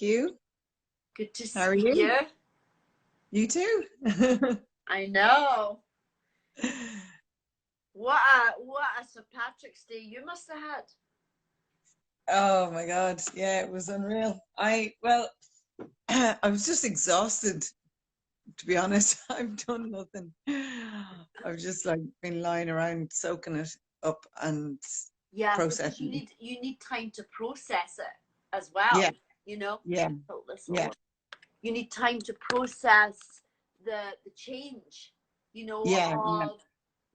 you. Good to How are see you? you. You too. I know. What a St. Patrick's Day you must have had. Oh my God. Yeah, it was unreal. Well, I was just exhausted, to be honest. I've done nothing. I've just like been lying around soaking it up and Yeah, because processing. you need time to process it as well. Yeah, You know, yeah, yeah, you need time to process the change. You know, yeah, yeah. of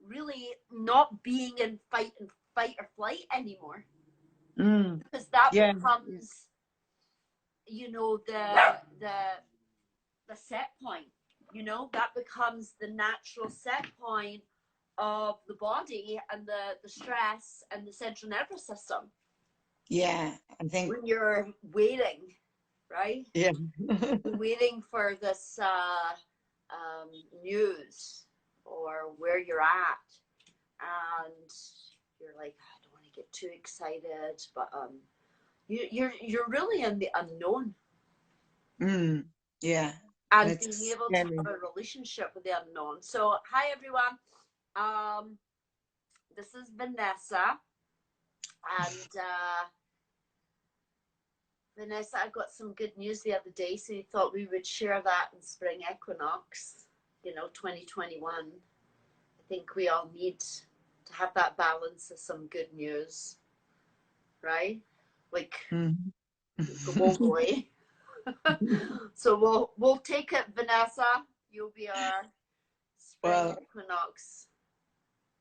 really not being in fight or flight anymore, Mm, because that yeah, becomes, you know, the set point. You know, that becomes the natural set point of the body and the stress and the central nervous system yeah. I think, when you're waiting, right? yeah. You're waiting for this news or where you're at, and you're like, I don't want to get too excited, but you're really in the unknown. Yeah. And And being it's able to scary. have a relationship with the unknown. So, hi everyone. This is Vanessa, and Vanessa, I got some good news the other day, so we thought we would share that in spring equinox, 2021. I think we all need to have that balance of some good news, right? Like globally. So we'll take it, Vanessa. You'll be our spring Well, equinox.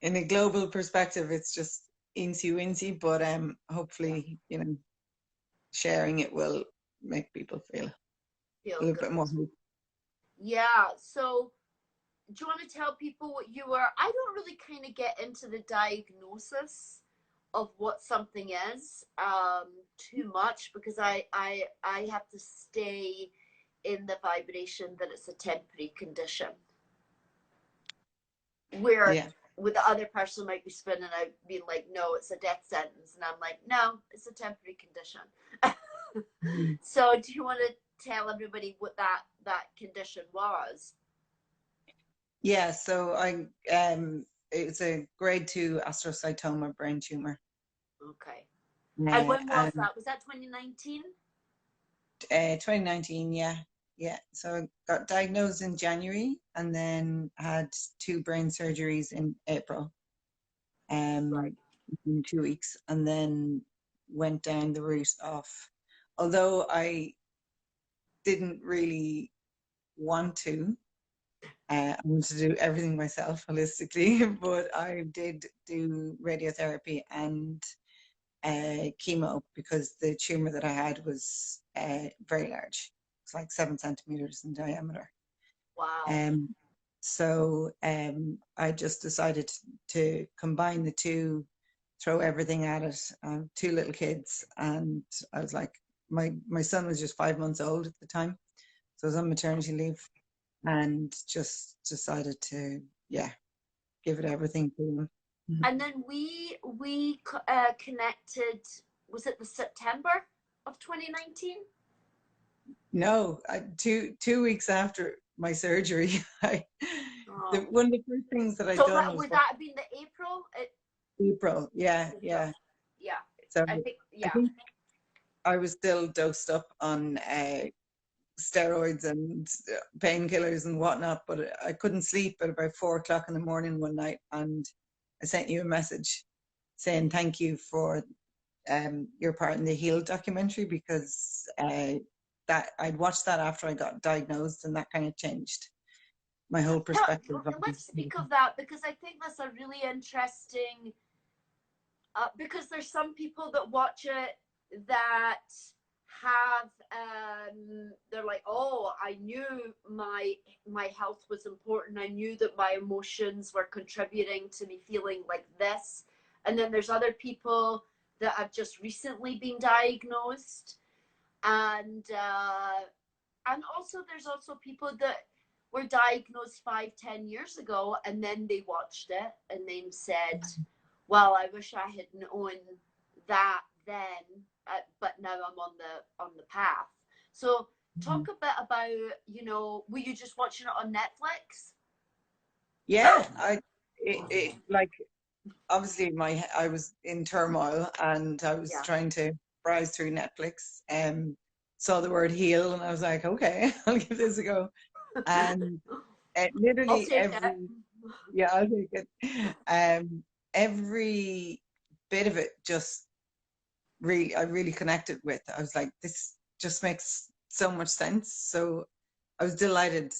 in a global perspective, it's just incy-wincy, but hopefully, sharing it will make people feel a little bit more hope. Yeah. So do you want to tell people what you were? I don't really kind of get into the diagnosis of what something is too much, because I have to stay in the vibration that it's a temporary condition, where Yeah. with the other person might be spinning out being like, no, it's a death sentence, and I'm like, no, it's a temporary condition. So do you want to tell everybody what that condition was? Yeah, so it's a grade 2 astrocytoma brain tumor. Okay. And when was And that? Was that 2019? 2019, yeah. Yeah. So I got diagnosed in January and then had 2 brain surgeries in April. Right. In 2 weeks, and then went down the route of, although I didn't really want to, I wanted to do everything myself holistically, but I did do radiotherapy and chemo because the tumor that I had was very large. It's like 7 centimeters in diameter. Wow. So I just decided to combine the two, throw everything at it. 2 little kids, and I was like, my son was just 5 months old at the time, so I was on maternity leave, and just decided to, yeah, give it everything to him. And then we connected. Was it the September of 2019? No, 2 weeks after my surgery, one of the first things that I'd So done that was would that have been the April? April. Yeah, April. yeah. Yeah. So I think I think I was still dosed up on steroids and painkillers and whatnot, but I couldn't sleep at about 4 o'clock in the morning one night, and I sent you a message saying thank you for your part in the Heal documentary, because that I'd watched that after I got diagnosed, and that kind of changed my whole perspective. Let's speak of that, because I think that's a really interesting. Because there's some people that watch it that have they're like, oh, I knew my health was important. I knew that my emotions were contributing to me feeling like this. And then there's other people that have just recently been diagnosed, and also there's also people that were diagnosed 5-10 years ago, and then they watched it and then said, well, I wish I had known that then, but now I'm on the path. So talk a bit about, you know, were you just watching it on Netflix? Yeah, like obviously I was in turmoil and I was Yeah. trying to browse through Netflix and saw the word heal and I was like, okay, I'll give this a go. And I'll literally take it. yeah, I'll take it. Every bit of it just I really connected with. I was like, this just makes so much sense. So I was delighted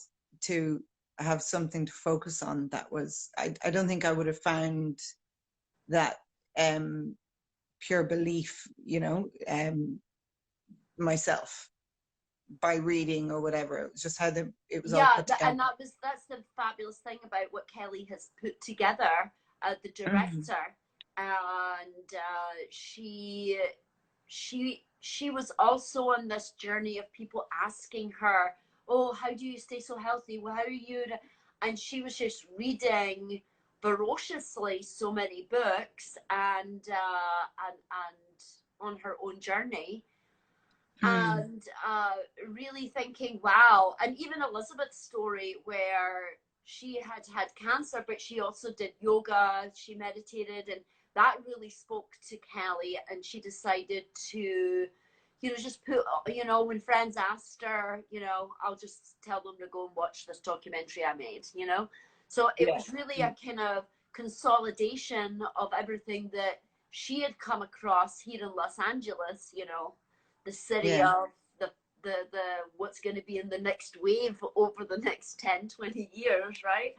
to have something to focus on that was, I don't think I would have found that um, pure belief, myself by reading or whatever. It was just how it was all Yeah, put together. and that's the fabulous thing about what Kelly has put together, the Mm-hmm. director, and she was also on this journey of people asking her, "Oh, how do you stay so healthy? Well, how are you?" And she was just reading ferociously so many books and on her own journey Hmm. and really thinking, wow. And even Elizabeth's story, where she had had cancer, but she also did yoga, she meditated, and that really spoke to Kelly. And she decided to, just put, when friends asked her, I'll just tell them to go and watch this documentary I made. So it Yeah. was really a kind of consolidation of everything that she had come across here in Los Angeles, the city Yeah. of the what's going to be in the next wave over the next 10-20 years, right?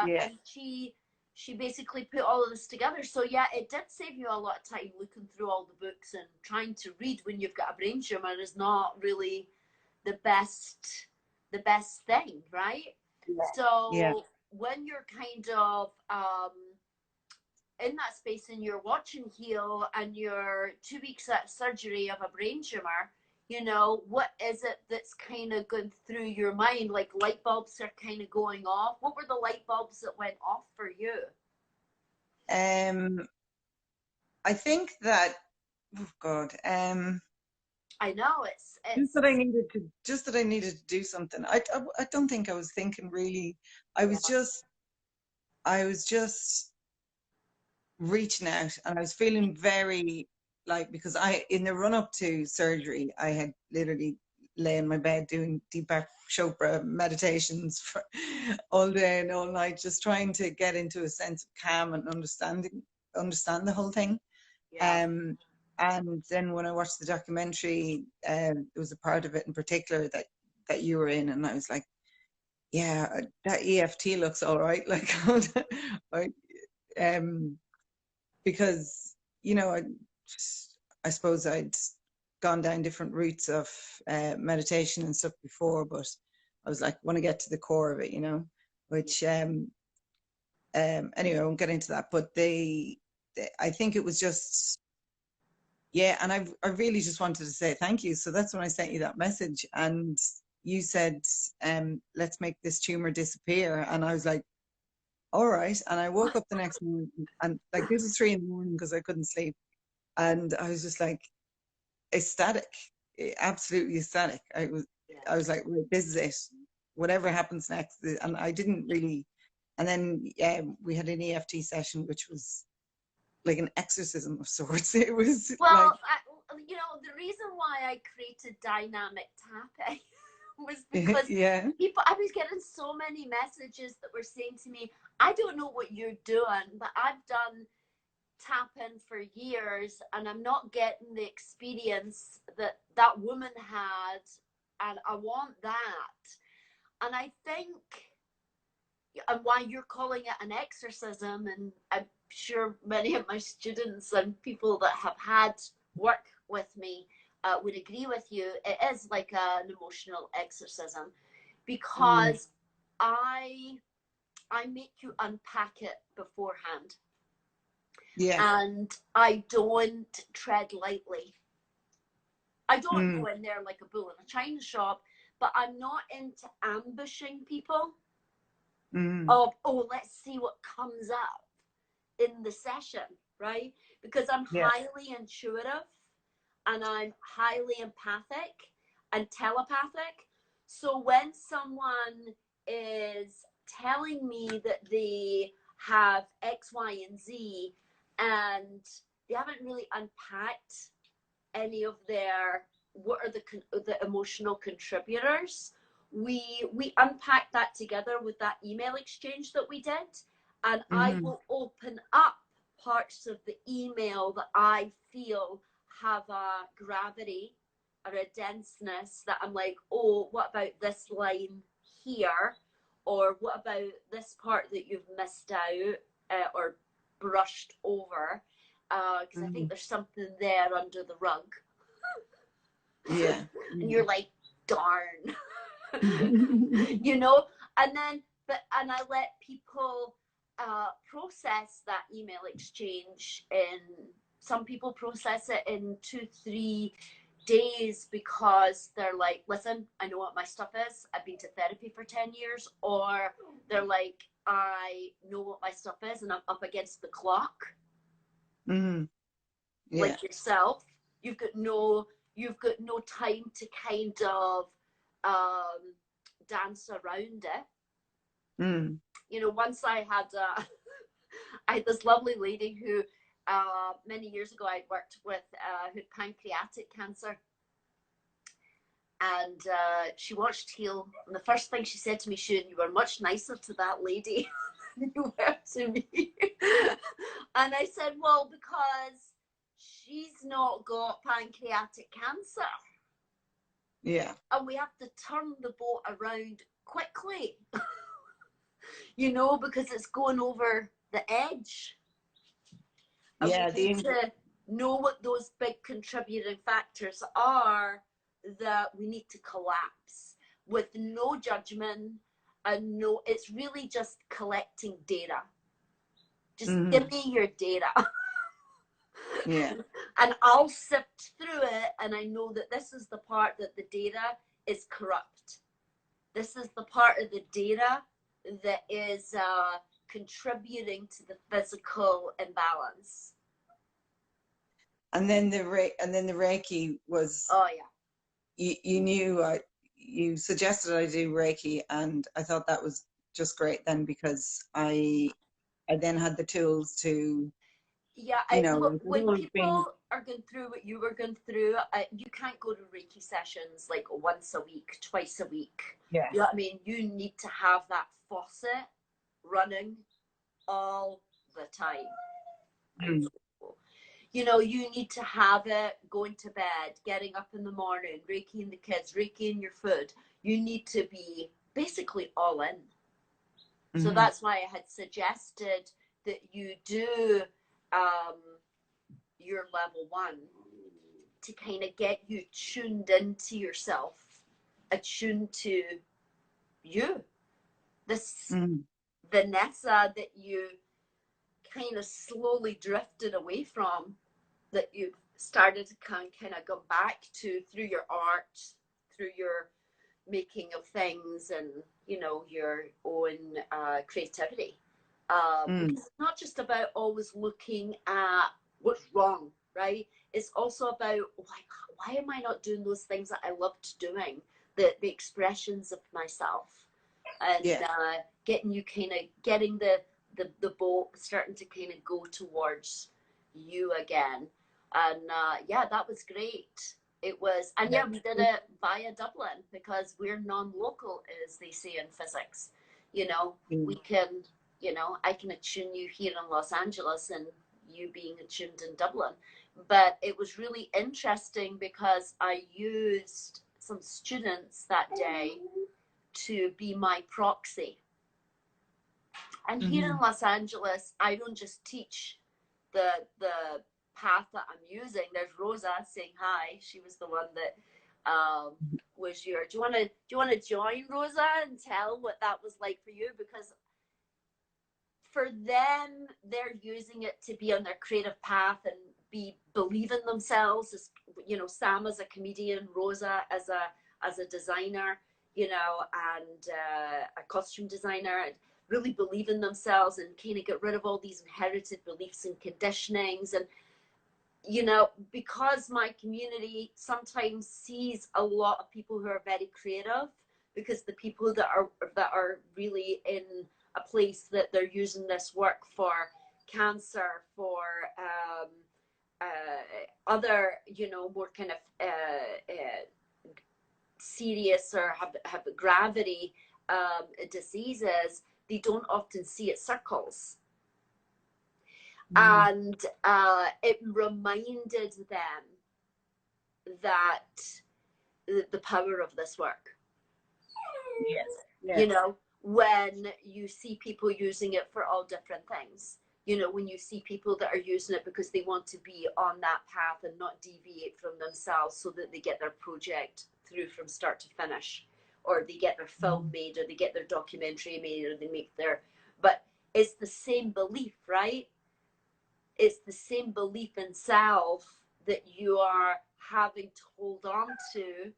Yeah. And she basically put all of this together. So yeah, it did save you a lot of time looking through all the books, and trying to read when you've got a brain tumor is not really the best thing, right? Yeah. So when you're kind of in that space and you're watching heal and you're 2 weeks at surgery of a brain tumor, what is it that's kind of going through your mind? Like light bulbs are kind of going off. What were the light bulbs that went off for you? Um, I think that, oh God, I know it's just it's that I needed to do something. I don't think I was thinking really. I yeah, was just, I was just reaching out and I was feeling very like, because in the run up to surgery, I had literally lay in my bed doing Deepak Chopra meditations for all day and all night, just trying to get into a sense of calm and understand the whole thing. yeah. Um, and then when I watched the documentary, there was a part of it in particular that you were in, and I was like, yeah, that EFT looks all right. Like, I, um, because I suppose I'd gone down different routes of meditation and stuff before, but I was like, want to get to the core of it, which anyway, I won't get into that. But I think it was just, yeah, and I really just wanted to say thank you. So that's when I sent you that message, and you said, let's make this tumor disappear, and I was like, all right. And I woke up the next morning, and like this was 3 in the morning because I couldn't sleep. And I was just like ecstatic, absolutely ecstatic. I was like, right, this is it. Whatever happens next. And I didn't really, and then we had an EFT session, which was like an exorcism of sorts. It was like, Well, the reason why I created dynamic tapping was because yeah, I was getting so many messages that were saying to me, I don't know what you're doing, but I've done tap in for years and I'm not getting the experience that that woman had, and I want that. And I think, and why you're calling it an exorcism, and I'm sure many of my students and people that have had work with me would agree with you, it is like an emotional exorcism, mm, because I I make you unpack it beforehand, yeah, and I don't tread lightly. I don't go mm, in there like a bull in a china shop, but I'm not into ambushing people mm, of, oh, let's see what comes up in the session, right? Because I'm yeah, highly intuitive and I'm highly empathic. and telepathic. So when someone is telling me that they have X, Y, and Z, and they haven't really unpacked any of their, what are the emotional contributors, we unpack that together with that email exchange that we did, and I will open up parts of the email that I feel have a gravity or a denseness that I'm like, oh, what about this line here? Or what about this part that you've missed out or brushed over? Because I think there's something there under the rug. Yeah. And you're like, darn. You know? And then, and I let people process that email exchange in, some people process it in 2-3 days because they're like, listen, I know what my stuff is. I've been to therapy for 10 years. Or they're like, I know what my stuff is and I'm up against the clock. Yeah. Like yourself. You've got no time to kind of dance around it. You know, once I had this lovely lady who many years ago I worked with who had pancreatic cancer, and she watched Heal, and the first thing she said to me, Shun, you were much nicer to that lady than you were to me. And I said, well, because she's not got pancreatic cancer. Yeah. And we have to turn the boat around quickly. You know, because it's going over the edge. And we need to know what those big contributing factors are that we need to collapse with no judgment and no, it's really just collecting data. Just give me your data. Yeah. And I'll sift through it, and I know that this is the part that the data is corrupt. This is the part of the data that is contributing to the physical imbalance. And then the Reiki was. Oh yeah. You knew you suggested I do Reiki, and I thought that was just great then, because I then had the tools to. Yeah, look, when people are going through what you were going through, you can't go to Reiki sessions like once a week, twice a week. Yeah. You know what I mean? You need to have that faucet running all the time. You know, you need to have it going to bed, getting up in the morning, Reikiing the kids, Reikiing your food. You need to be basically all in. So that's why I had suggested that you do your level 1 to kind of get you tuned into yourself, attuned to you. This Vanessa that you kind of slowly drifted away from, that you've started to kind of go back to through your art, through your making of things, and you know, your own creativity. It's not just about always looking at what's wrong, right? It's also about why am I not doing those things that I loved doing, the expressions of myself, and getting you kind of getting the boat starting to kind of go towards you again. And that was great. It was, and we did it via Dublin because we're non-local, as they say in physics. You know, we can, you know, I can attune you here in Los Angeles and you being attuned in Dublin. But it was really interesting because I used some students that day to be my proxy. And here in Los Angeles, I don't just teach the path that I'm using. There's Rosa saying hi. She was the one that was your. Do you want to join, Rosa, and tell what that was like for you? Because for them, they're using it to be on their creative path and believe in themselves. As you know, Sam as a comedian, Rosa as a designer, you know, and a costume designer, and really believe in themselves and kind of get rid of all these inherited beliefs and conditionings. And you know, because my community sometimes sees a lot of people who are very creative, because the people that are really in a place that they're using this work for cancer, for other, you know, more kind of serious or have gravity diseases, they don't often see it circles. And it reminded them that the power of this work. Yes. Yes. You know, when you see people using it for all different things, you know, when you see people that are using it because they want to be on that path and not deviate from themselves, so that they get their project through from start to finish, or they get their film made, or they get their documentary made, or they make their, but it's the same belief, right? It's the same belief in self that you are having to hold on to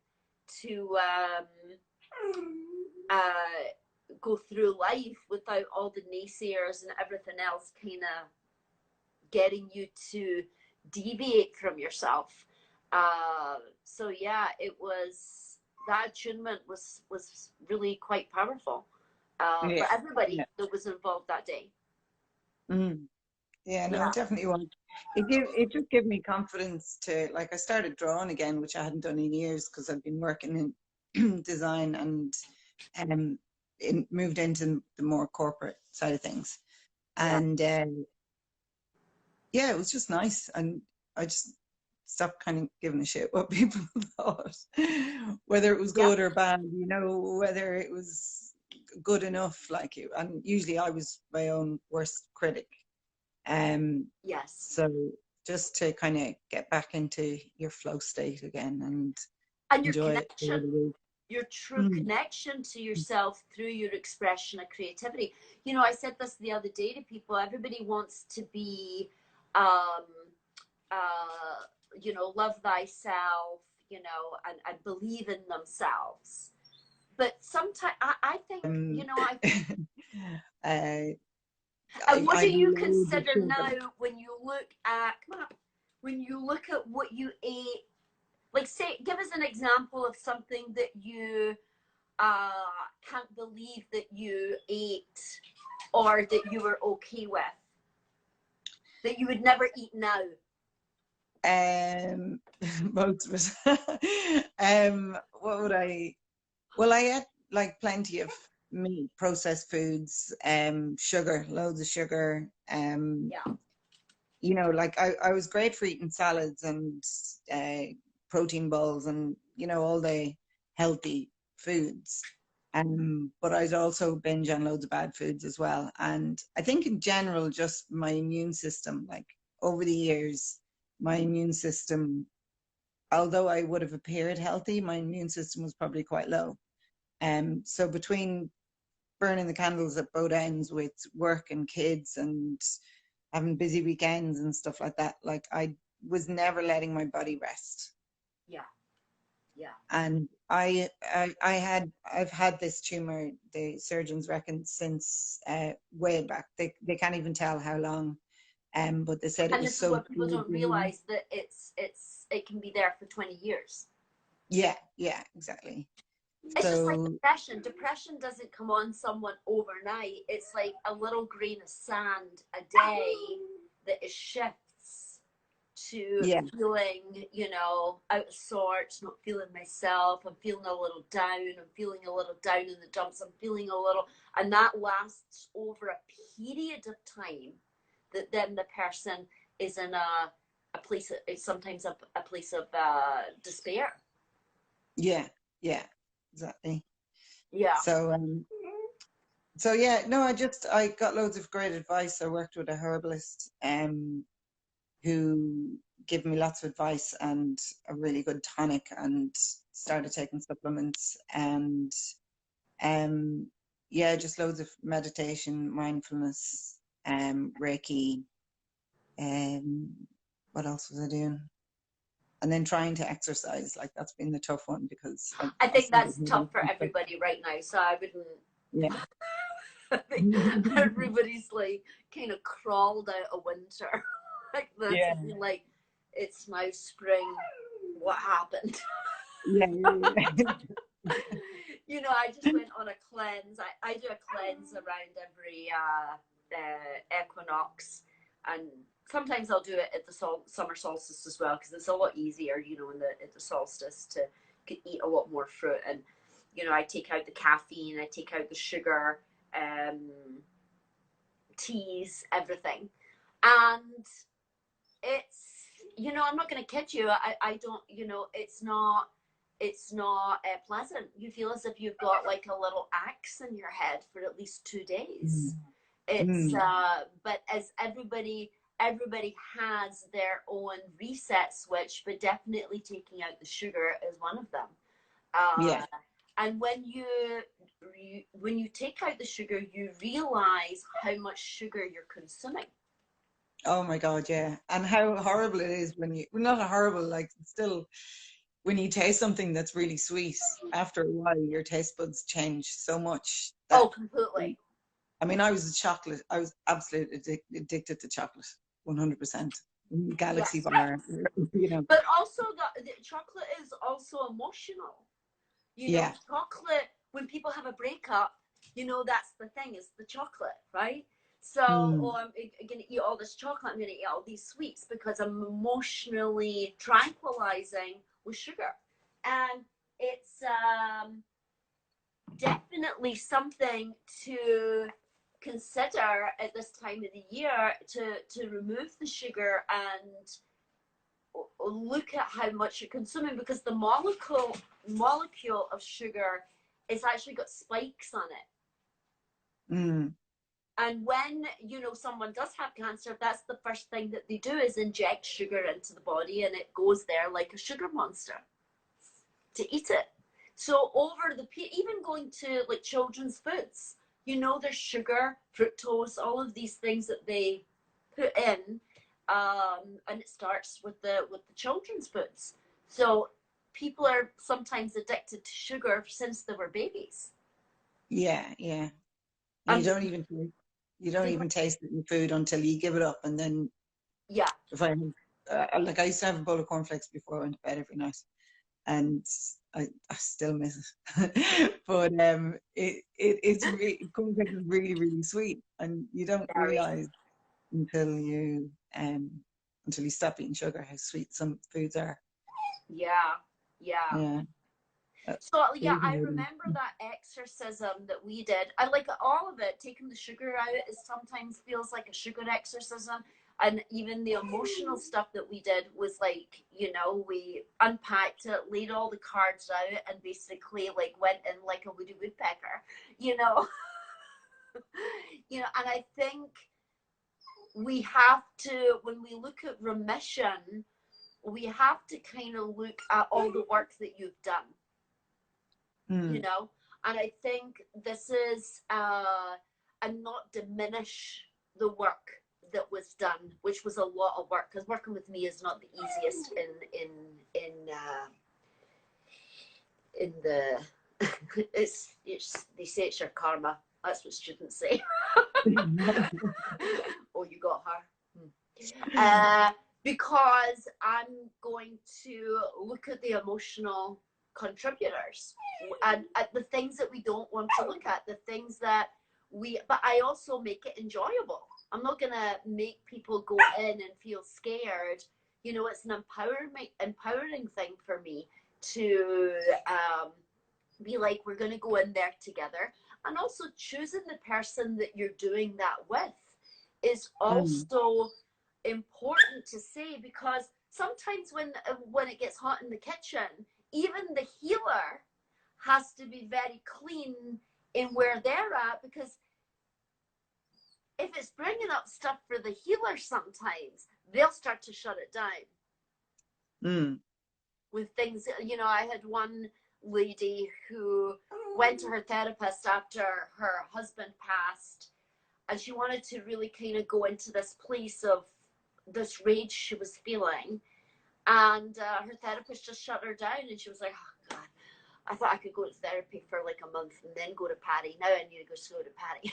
go through life without all the naysayers and everything else kind of getting you to deviate from yourself. So yeah, it was, that attunement was really quite powerful for everybody that was involved that day. Yeah, no, it definitely was. It just gave me confidence to, like, I started drawing again, which I hadn't done in years because I've been working in design and moved into the more corporate side of things. And yeah, it was just nice. And I just stopped kind of giving a shit what people thought, whether it was good or bad, you know, whether it was good enough, like you. And usually I was my own worst critic. So just to kind of get back into your flow state again and your enjoy connection, your true connection to yourself through your expression of creativity. You know, I said this the other day to people. Everybody wants to be, you know, love thyself, you know, and believe in themselves. But sometimes I think, you know, and what do you consider now when you look at, when you look at what you ate? Like, say, give us an example of something that you can't believe that you ate, or that you were okay with, that you would never eat now. Most of it. What would I? Well, I ate like plenty of meat, processed foods, sugar, loads of sugar. You know, like I was great for eating salads and protein bowls and, you know, all the healthy foods. But I'd also binge on loads of bad foods as well. And I think in general, just my immune system, like over the years, my immune system, although I would have appeared healthy, my immune system was probably quite low. So between burning the candles at both ends with work and kids and having busy weekends and stuff like that, like I was never letting my body rest. And I've had this tumor, the surgeons reckon, since way back. They can't even tell how long. But they said it was so. And this is what people don't realize, that it can be there for 20 years. Yeah, exactly. It's just like depression. Depression doesn't come on someone overnight. It's like a little grain of sand a day that it shifts to feeling, you know, out of sorts, not feeling myself. I'm feeling a little down. I'm feeling a little down in the dumps. I'm feeling a little, and that lasts over a period of time. That then the person is in a place, sometimes a place of despair. Yeah, exactly. So yeah, no, I got loads of great advice. I worked with a herbalist who gave me lots of advice and a really good tonic, and started taking supplements, and just loads of meditation, mindfulness, Reiki, what else was I doing? And then trying to exercise. Like, that's been the tough one, because I think that's tough for everybody right now. So I wouldn't. Yeah. I think everybody's like kind of crawled out of winter like this. Yeah. Like, it's now spring. What happened? Yeah, You know, I just went on a cleanse. I do a cleanse around every equinox, and sometimes I'll do it at the summer solstice as well, because it's a lot easier, you know, at the solstice to eat a lot more fruit. And you know, I take out the caffeine, I take out the sugar, teas, everything. And it's, you know, I'm not going to kid you. I don't, you know, it's not pleasant. You feel as if you've got like a little axe in your head for at least 2 days. It's but as everybody has their own reset switch, but definitely taking out the sugar is one of them. yeah. And when you take out the sugar, you realize how much sugar you're consuming. Oh my God, yeah. And how horrible it is when you, well, not horrible, like still, when you taste something that's really sweet, after a while, your taste buds change so much Oh, that, completely. I mean, I was absolutely addicted to chocolate, 100%. Galaxy Yes. bar, you know. But also the chocolate is also emotional. You know, Yeah. chocolate, when people have a breakup, you know, that's the thing, is the chocolate, right? So, Mm. oh, I'm going to eat all this chocolate, I'm going to eat all these sweets because I'm emotionally tranquilizing with sugar. And it's definitely something to consider at this time of the year, to remove the sugar and look at how much you're consuming, because the molecule of sugar is actually got spikes on it. Mm. And when, you know, someone does have cancer, that's the first thing that they do, is inject sugar into the body, and it goes there like a sugar monster to eat it. So over even going to like children's foods, you know, there's sugar, fructose, all of these things that they put in, and it starts with the children's foods. So people are sometimes addicted to sugar since they were babies. Yeah, yeah. And And you don't even taste it in food until you give it up. And then yeah, if I like, I used to have a bowl of cornflakes before I went to bed every night, and I still miss it. But it's really, cornflakes is really, really sweet, and you don't very, realize until you stop eating sugar how sweet some foods are. yeah, yeah. Yeah. So yeah, I Fascinating. remember that exorcism that we did. I like all of it. Taking the sugar out is sometimes feels like a sugar exorcism, and even the emotional stuff that we did was like, you know, we unpacked it, laid all the cards out, and basically like went in like a woody woodpecker, you know. You know, and I think we have to, when we look at remission, we have to kind of look at all the work that you've done. You Mm. know, and I think this is and not diminish the work that was done, which was a lot of work, because working with me is not the easiest in the it's they say it's your karma. That's what students say. Oh, you got her. Because I'm going to look at the emotional contributors, and at the things that we don't want to look at, the things that but I also make it enjoyable. I'm not going to make people go in and feel scared. You know, it's an empowering thing for me to be like, we're going to go in there together. And also choosing the person that you're doing that with is Mm. also important to say, because sometimes when it gets hot in the kitchen, even the healer has to be very clean in where they're at, because if it's bringing up stuff for the healer, sometimes they'll start to shut it down. Mm. With things, you know, I had one lady who went to her therapist after her husband passed, and she wanted to really kind of go into this place of this rage she was feeling, and her therapist just shut her down, and she was like, oh God, I thought I could go to therapy for like a month and then go to Patti. Now I need to go to Patti.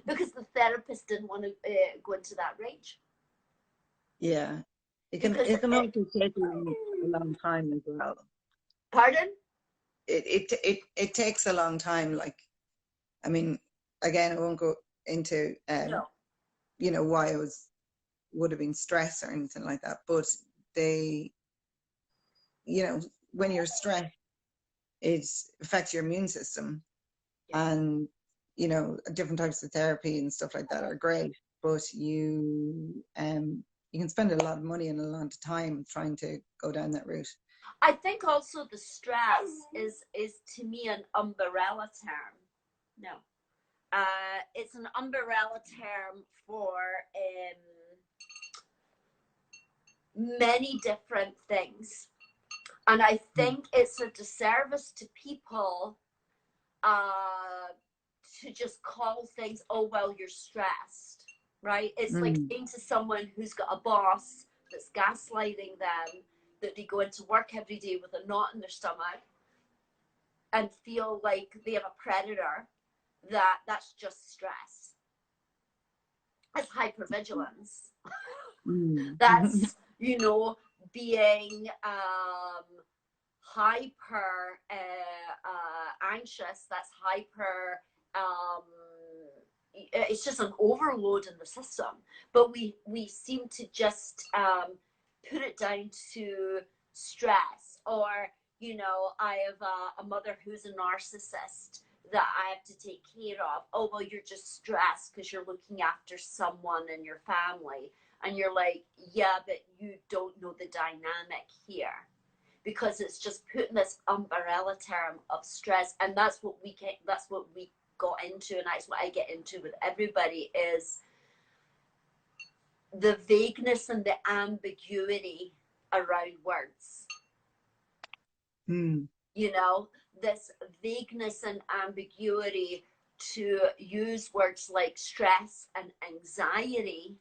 Because the therapist didn't want to go into that rage. Yeah. because it can also take a long time as well. Pardon? It takes a long time. Like, I mean, again, I won't go into No. you know, why I would have been stressed or anything like that, but they, you know, when you're stressed, it affects your immune system, and you know, different types of therapy and stuff like that are great, but you can spend a lot of money and a lot of time trying to go down that route. I think also the stress is to me an umbrella term. No. It's an umbrella term for many different things. And I think it's a disservice to people to just call things, oh, well, you're stressed, right? It's like saying to someone who's got a boss that's gaslighting them that they go into work every day with a knot in their stomach and feel like they have a predator, that's just stress. That's hypervigilance. That's, you know, being hyper anxious. That's hyper it's just an overload in the system, but we seem to just put it down to stress. Or, you know, I have a mother who's a narcissist that I have to take care of. Oh, well, you're just stressed because you're looking after someone in your family. And you're like, yeah, but you don't know the dynamic here, because it's just putting this umbrella term of stress. And that's what we got into, and that's what I get into with everybody, is the vagueness and the ambiguity around words. You know, this vagueness and ambiguity to use words like stress and anxiety,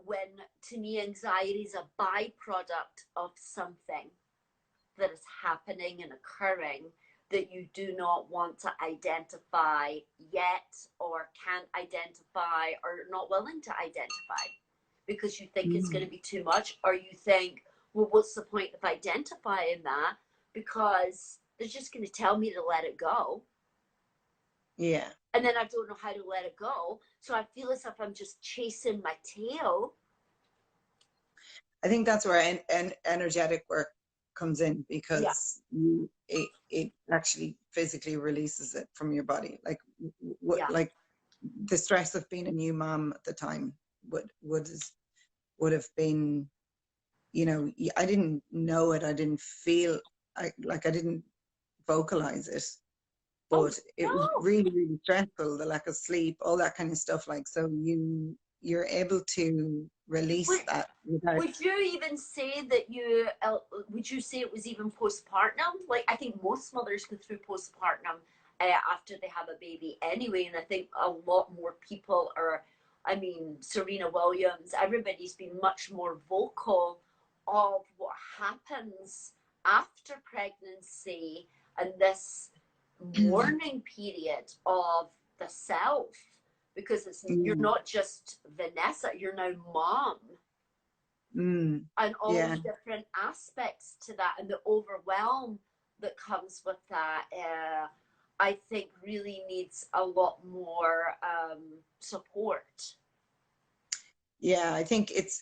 when to me anxiety is a byproduct of something that is happening and occurring that you do not want to identify yet, or can't identify, or not willing to identify because you think it's going to be too much, or you think, well, what's the point of identifying that, because they're just going to tell me to let it go. Yeah. And then I don't know how to let it go. So I feel as if I'm just chasing my tail. I think that's where energetic work comes in, because it actually physically releases it from your body. Like like the stress of being a new mom at the time would have been, you know, I didn't know it, I didn't feel, I didn't vocalize it, but it was really, really stressful, the lack of sleep, all that kind of stuff. Like, so you're able to release that without... Would you even say that would you say it was even postpartum? Like, I think most mothers go through postpartum after they have a baby anyway, and I think a lot more people are, I mean, Serena Williams, everybody's been much more vocal of what happens after pregnancy and this mourning period of the self, because it's you're not just Vanessa, you're now mom, and all the different aspects to that, and the overwhelm that comes with that. I think really needs a lot more support. Yeah, I think it's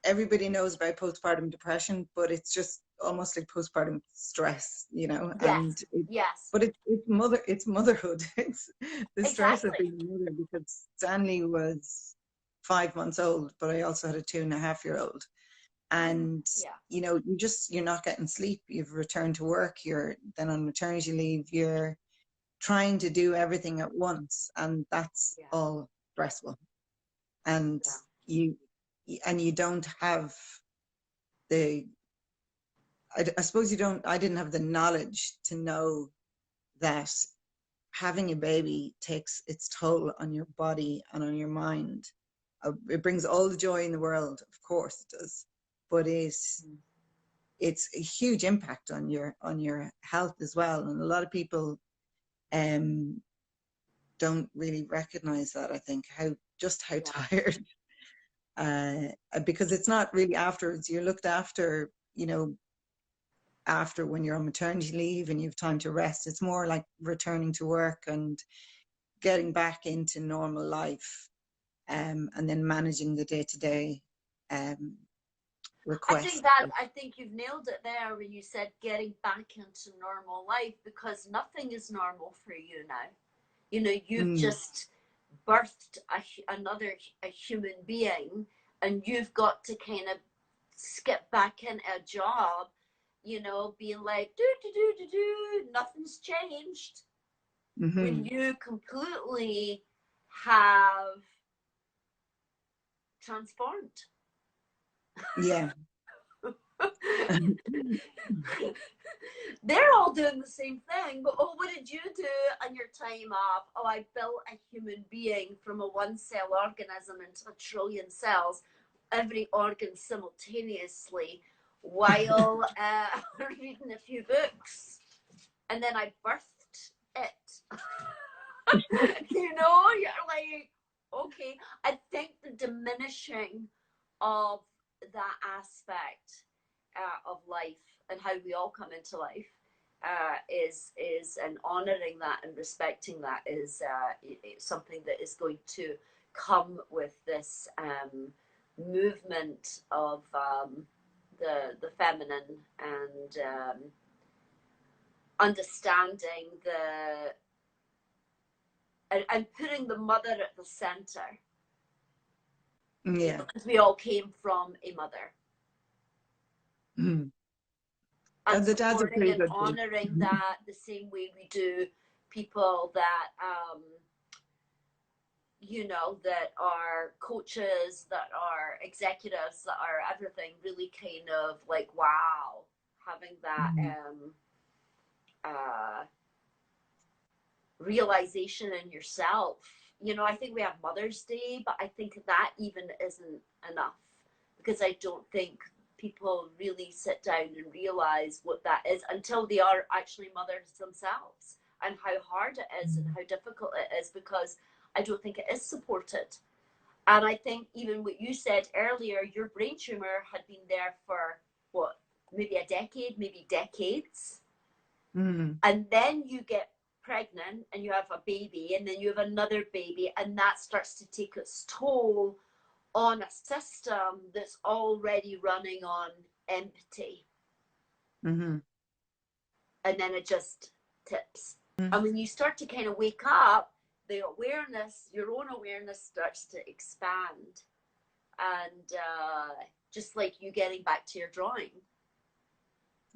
everybody knows about postpartum depression, but it's just almost like postpartum stress, you know. But it's motherhood. It's the stress of being a mother, because Stanley was 5 months old, but I also had a 2.5-year-old, and you know, you're not getting sleep, you've returned to work, you're then on maternity leave, you're trying to do everything at once, and that's all stressful. And you don't have I suppose I didn't have the knowledge to know that having a baby takes its toll on your body and on your mind. It brings all the joy in the world, of course it does, but it's a huge impact on your health as well. And a lot of people don't really recognize that, I think, how tired because it's not really afterwards. You're looked after, you know, after when you're on maternity leave and you have time to rest. It's more like returning to work and getting back into normal life, and then managing the day-to-day requests. I think you've nailed it there when you said getting back into normal life, because nothing is normal for you now. You know, you've just birthed a human being, and you've got to kind of skip back in a job, you know, being like, nothing's changed. When you completely have transformed. Yeah. They're all doing the same thing, but oh, what did you do on your time off? Oh, I built a human being from a one-cell organism into a trillion cells, every organ simultaneously, while reading a few books, and then I birthed it. You know, you're like, okay. I think the diminishing of that aspect of life and how we all come into life is and honoring that and respecting that is something that is going to come with this movement of the feminine, and understanding and putting the mother at the center. Yeah. Because we all came from a mother. And the dads are pretty good, honoring that the same way we do people that you know, that are coaches, that are executives, that are everything, really kind of like, wow, having that realization in yourself. You know, I think we have Mother's Day, but I think that even isn't enough, because I don't think people really sit down and realize what that is until they are actually mothers themselves, and how hard it is and how difficult it is, because I don't think it is supported. And I think even what you said earlier, your brain tumor had been there for what, maybe a decade, maybe decades. And then you get pregnant and you have a baby, and then you have another baby, and that starts to take its toll on a system that's already running on empty. And then it just tips. And when you start to kind of wake up, the awareness, your own awareness starts to expand. And just like you getting back to your drawing.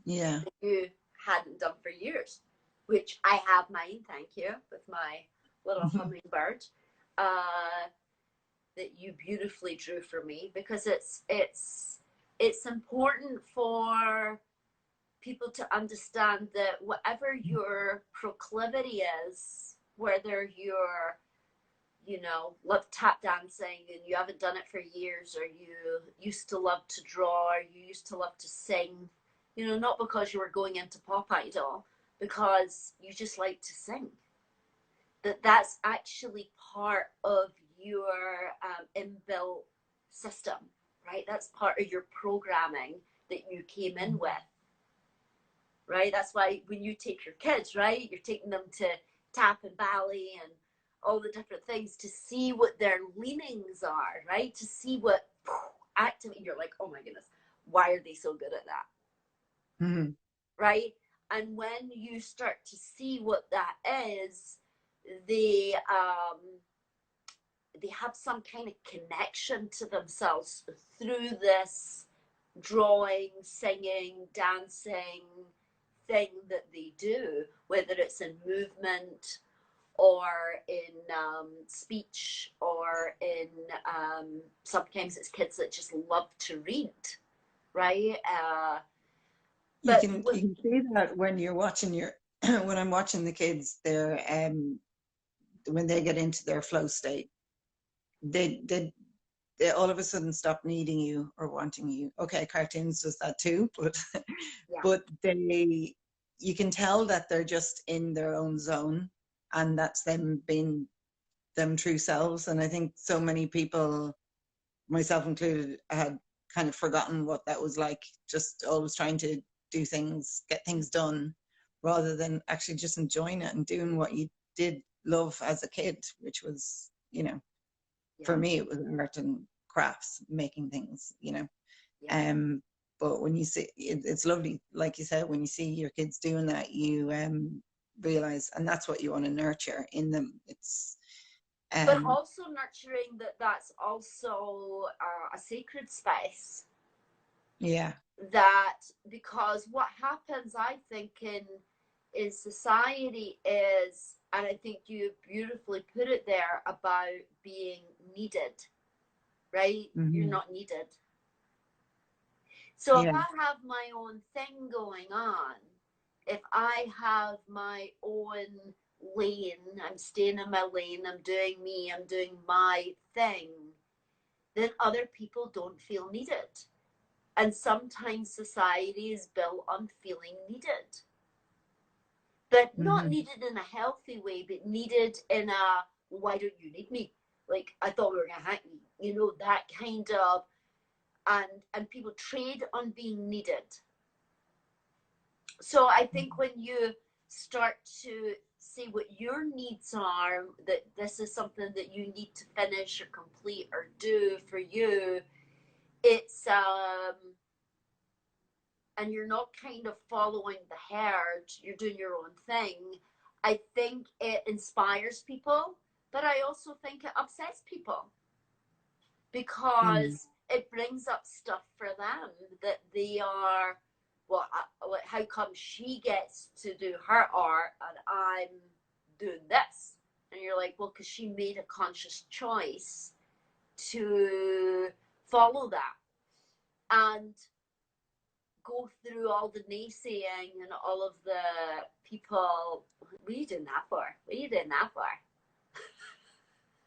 Yeah. You hadn't done for years, which I have mine, thank you, with my little hummingbird. That you beautifully drew for me, because it's important for people to understand that whatever your proclivity is, whether you're, you know, love tap dancing and you haven't done it for years, or you used to love to draw, or you used to love to sing, you know, not because you were going into pop idol, because you just like to sing, that's actually part of your inbuilt system, right? That's part of your programming that you came in with, right? That's why when you take your kids, right, you're taking them to tap and ballet and all the different things to see what their leanings are, right? To see what activate. You're like, oh my goodness, why are they so good at that? Right? And when you start to see what that is, they have some kind of connection to themselves through this drawing, singing, dancing thing that they do, whether it's in movement or in speech, or in sometimes it's kids that just love to read, right? You can see that when you're watching when I'm watching the kids, they're when they get into their flow state, they all of a sudden stop needing you or wanting you. Okay, cartoons does that too, but but you can tell that they're just in their own zone, and that's them being them true selves. And I think so many people myself included, had kind of forgotten what that was like, just always trying to do things, get things done, rather than actually just enjoying it and doing what you did love as a kid, which was, you know, for me, it was art and crafts, making things, you know. But when you see, it's lovely, like you said, when you see your kids doing that, you realize, and that's what you want to nurture in them. It's but also nurturing that's also a sacred space. Yeah. That, because what happens, I think, in society is, and I think you beautifully put it there about being needed, right? You're not needed. So if I have my own thing going on, if I have my own lane, I'm staying in my lane, I'm doing me, I'm doing my thing, then other people don't feel needed. And sometimes society is built on feeling needed. But not needed in a healthy way, but needed in a, why don't you need me? Like, I thought we were going to hang me. You know, that kind of, and people trade on being needed. So I think when you start to see what your needs are, that this is something that you need to finish or complete or do for you, it's and you're not kind of following the herd, you're doing your own thing, I think it inspires people, but I also think it upsets people, because it brings up stuff for them that they are, well, how come she gets to do her art and I'm doing this? And you're like, well, because she made a conscious choice to follow that and go through all the naysaying and all of the people, what are you doing that for? What are you doing that for?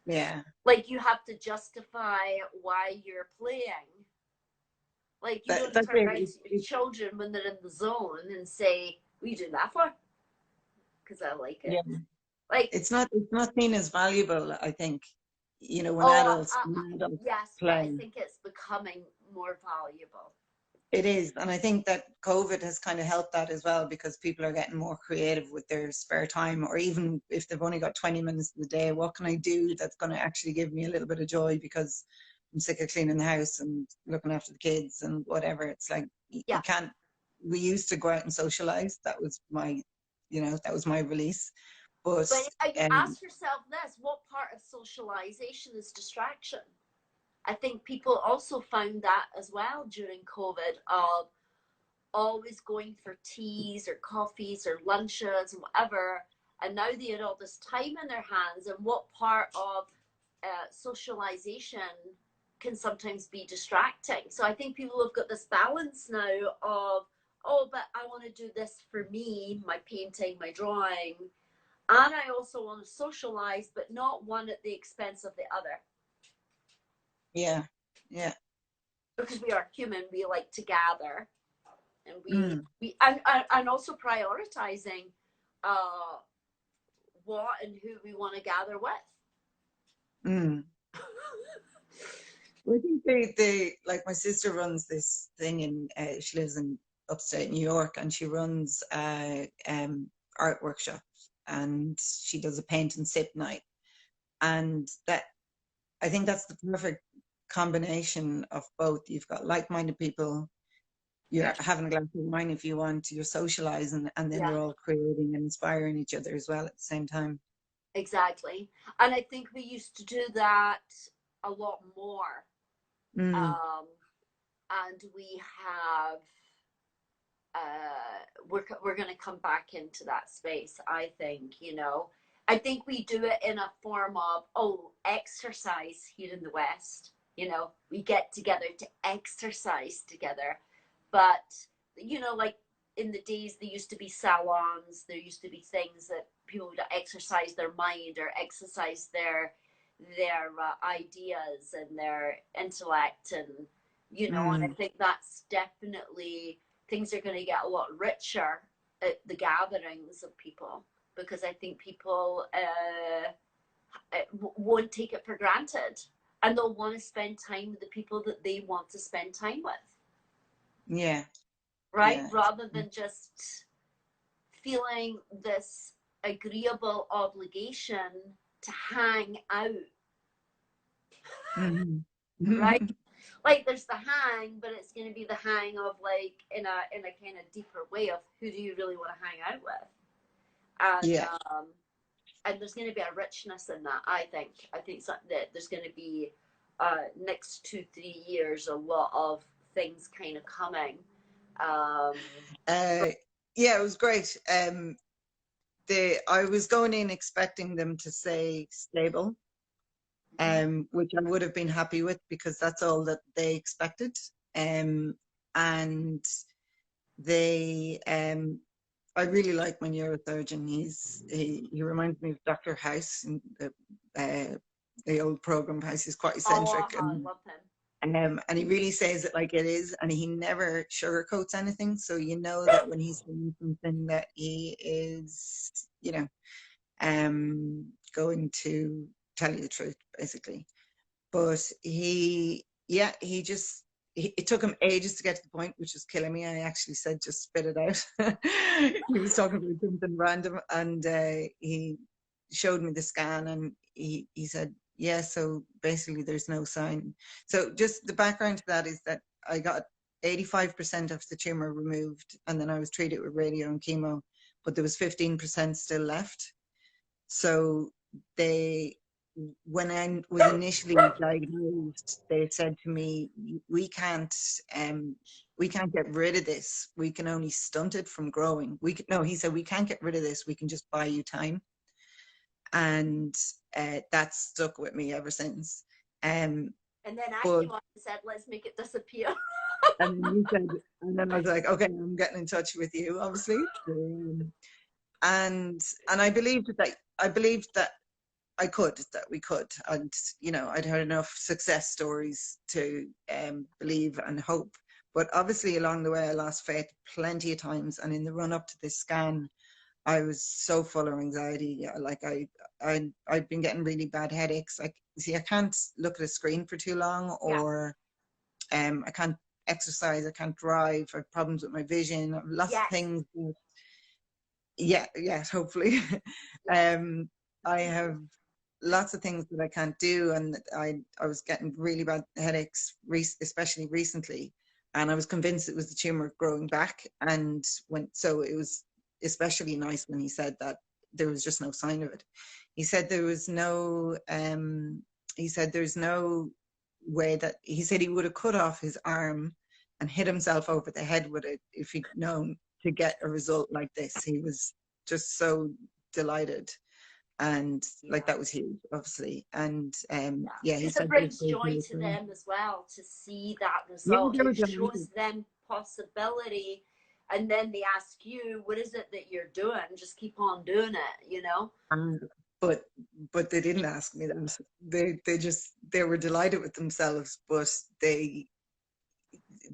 Yeah. Like, you have to justify why you're playing. Like, you don't turn around to your children when they're in the zone and say, what are you doing that for? Because I like it. Yeah. Like, it's not seen as valuable, I think, you know, when adults yes, play. but I think it's becoming more valuable. It is, and I think that COVID has kind of helped that as well, because people are getting more creative with their spare time, or even if they've only got 20 minutes in the day, what can I do that's going to actually give me a little bit of joy, because I'm sick of cleaning the house and looking after the kids and whatever. It's like, you can't, we used to go out and socialize. That was my, you know, that was my release. But ask yourself this, what part of socialization is distraction? I think people also found that as well during COVID, of always going for teas or coffees or lunches and whatever. And now they had all this time in their hands, and what part of socialization can sometimes be distracting. So I think people have got this balance now of, oh, but I want to do this for me, my painting, my drawing, and I also want to socialize, but not one at the expense of the other. Yeah. Because we are human, we like to gather, and we and also prioritizing what and who we want to gather with. Well, I think they like, my sister runs this thing in, she lives in upstate New York, and she runs art workshops, and she does a paint and sip night, and that, I think that's the perfect combination of both. You've got like-minded people, you're having a glass of wine if you want, you're socializing, and then you're all creating and inspiring each other as well at the same time. Exactly. And I think we used to do that a lot more. And we have, we're going to come back into that space, I think, you know. I think we do it in a form of, exercise here in the West. You know, we get together to exercise together. But, you know, like in the days, there used to be salons, there used to be things that people would exercise their mind or exercise their ideas and their intellect, and, you know, and I think that's definitely, things are going to get a lot richer at the gatherings of people, because I think people won't take it for granted. and they'll want to spend time with the people that they want to spend time with. Yeah. Right? Yeah. Rather than just feeling this agreeable obligation to hang out. Mm-hmm. Right? Like there's the hang, but it's going to be the hang of like in a kind of deeper way of who do you really want to hang out with. And yeah. And there's going to be a richness in that. I think that there's going to be next 2-3 years a lot of things kind of coming. Yeah, it was great. I was going in expecting them to say stable, which I would have been happy with because that's all that they expected. And they I really like my neurosurgeon. He reminds me of Dr. House in the old program House. He's quite eccentric. I love him. And he really says it like it is, and he never sugarcoats anything. So you know that when he's saying something that he is, going to tell you the truth, basically. But it took him ages to get to the point, which was killing me. I actually said, just spit it out. He was talking about something random, and he showed me the scan, and he said, yeah, so basically there's no sign. So just the background to that is that I got 85% of the tumor removed, and then I was treated with radio and chemo, but there was 15% still left. So when I was initially diagnosed, they said to me, we can't get rid of this. We can only stunt it from growing. He said, we can't get rid of this. We can just buy you time. And that's stuck with me ever since. And then I came on and said, let's make it disappear. And then I was like, okay, I'm getting in touch with you, obviously. And I believed that we could, and I'd heard enough success stories to believe and hope. But obviously along the way I lost faith plenty of times, and in the run up to this scan I was so full of anxiety. Like I'd been getting really bad headaches. Like, see, I can't look at a screen for too long, or I can't exercise, I can't drive, I have problems with my vision, lots of things. Hopefully. I have lots of things that I can't do, and I was getting really bad headaches, especially recently, and I was convinced it was the tumor growing back. And it was especially nice when he said that there was just no sign of it. He said there's no way that, he said he would have cut off his arm and hit himself over the head with it if he'd known to get a result like this. He was just so delighted. And like, that was huge, obviously. And he said it brings joy to them as well to see that result. It shows them possibility, and then they ask you, what is it that you're doing? Just keep on doing it, But they didn't ask me that. They were delighted with themselves, but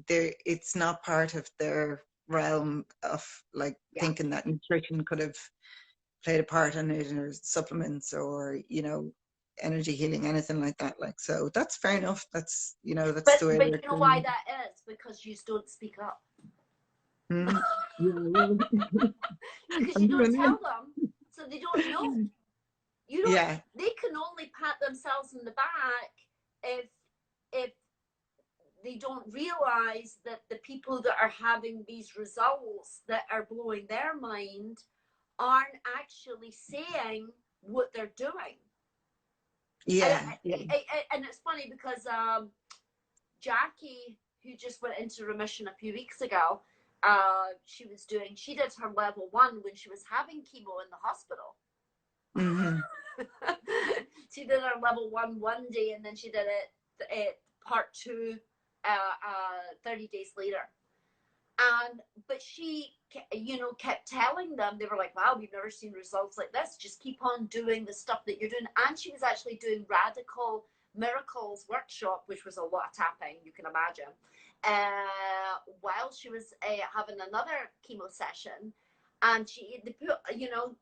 it's not part of their realm of thinking that nutrition could have played a part in it, or supplements, or energy healing, anything like that. So that's fair enough. That's that's the way. But you know why that is? Because you don't speak up. Because you don't tell them, so they don't know. They can only pat themselves in the back if they don't realize that the people that are having these results that are blowing their mind aren't actually saying what they're doing. And it's funny because Jackie, who just went into remission a few weeks ago, she did her level 1 when she was having chemo in the hospital. Mm-hmm. She did her level 1 one day, and then she did it part 2 30 days later. But she, kept telling them, they were like, wow, we've never seen results like this. Just keep on doing the stuff that you're doing. And she was actually doing Radical Miracles workshop, which was a lot of tapping, you can imagine, while she was having another chemo session. And they put, you know,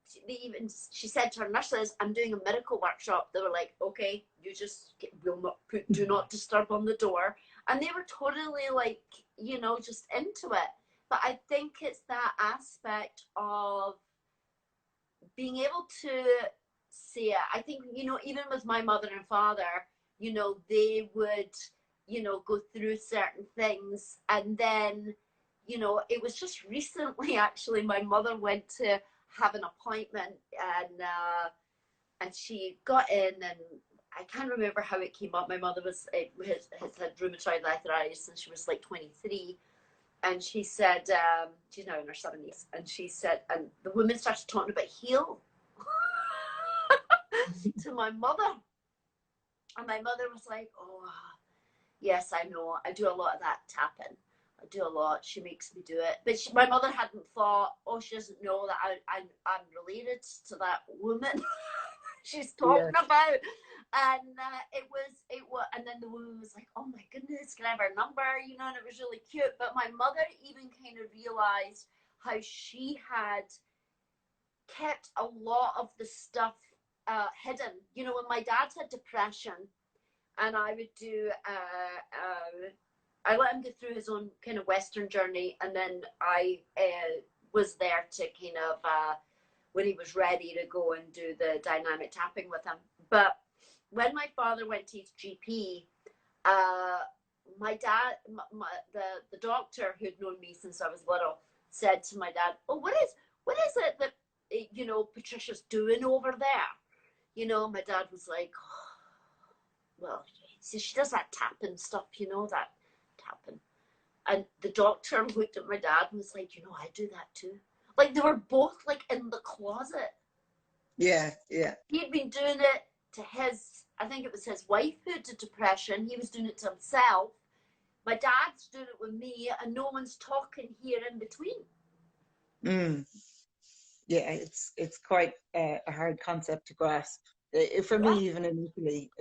she said to her nurses, I'm doing a miracle workshop. They were like, okay, you just will not put do not disturb on the door. And they were totally like, you know, just into it. But I think it's that aspect of being able to see it. I think, you know, even with my mother and father, you know, they would, you know, go through certain things. And then, you know, it was just recently, actually, my mother went to have an appointment, and she got in, and I can't remember how it came up. My mother has had rheumatoid arthritis since she was like 23. And she said, she's now in her 70s, and she said, and the woman started talking about heal to my mother. And my mother was like, oh, yes, I know. I do a lot of that tapping. I do a lot. She makes me do it. But my mother hadn't thought, oh, she doesn't know that I'm related to that woman she's talking about. And it was, and then the woman was like, oh my goodness, can I have her number? You know, and it was really cute. But my mother even kind of realized how she had kept a lot of the stuff hidden. You know, when my dad had depression, and I would do, I let him go through his own kind of Western journey, and then I was there to kind of, when he was ready to go and do the dynamic tapping with him. But when my father went to his GP, my dad, the doctor who'd known me since I was little, said to my dad, oh, what is it that, you know, Patricia's doing over there? You know, my dad was like, oh, well, see, she does that tapping stuff, you know, that tapping. And the doctor looked at my dad and was like, you know, I do that too. Like, they were both like in the closet. Yeah, yeah. He'd been doing it to his, I think it was his wife who had depression. He was doing it to himself. My dad's doing it with me, and no one's talking here in between. Yeah, it's quite a hard concept to grasp. For me, even initially,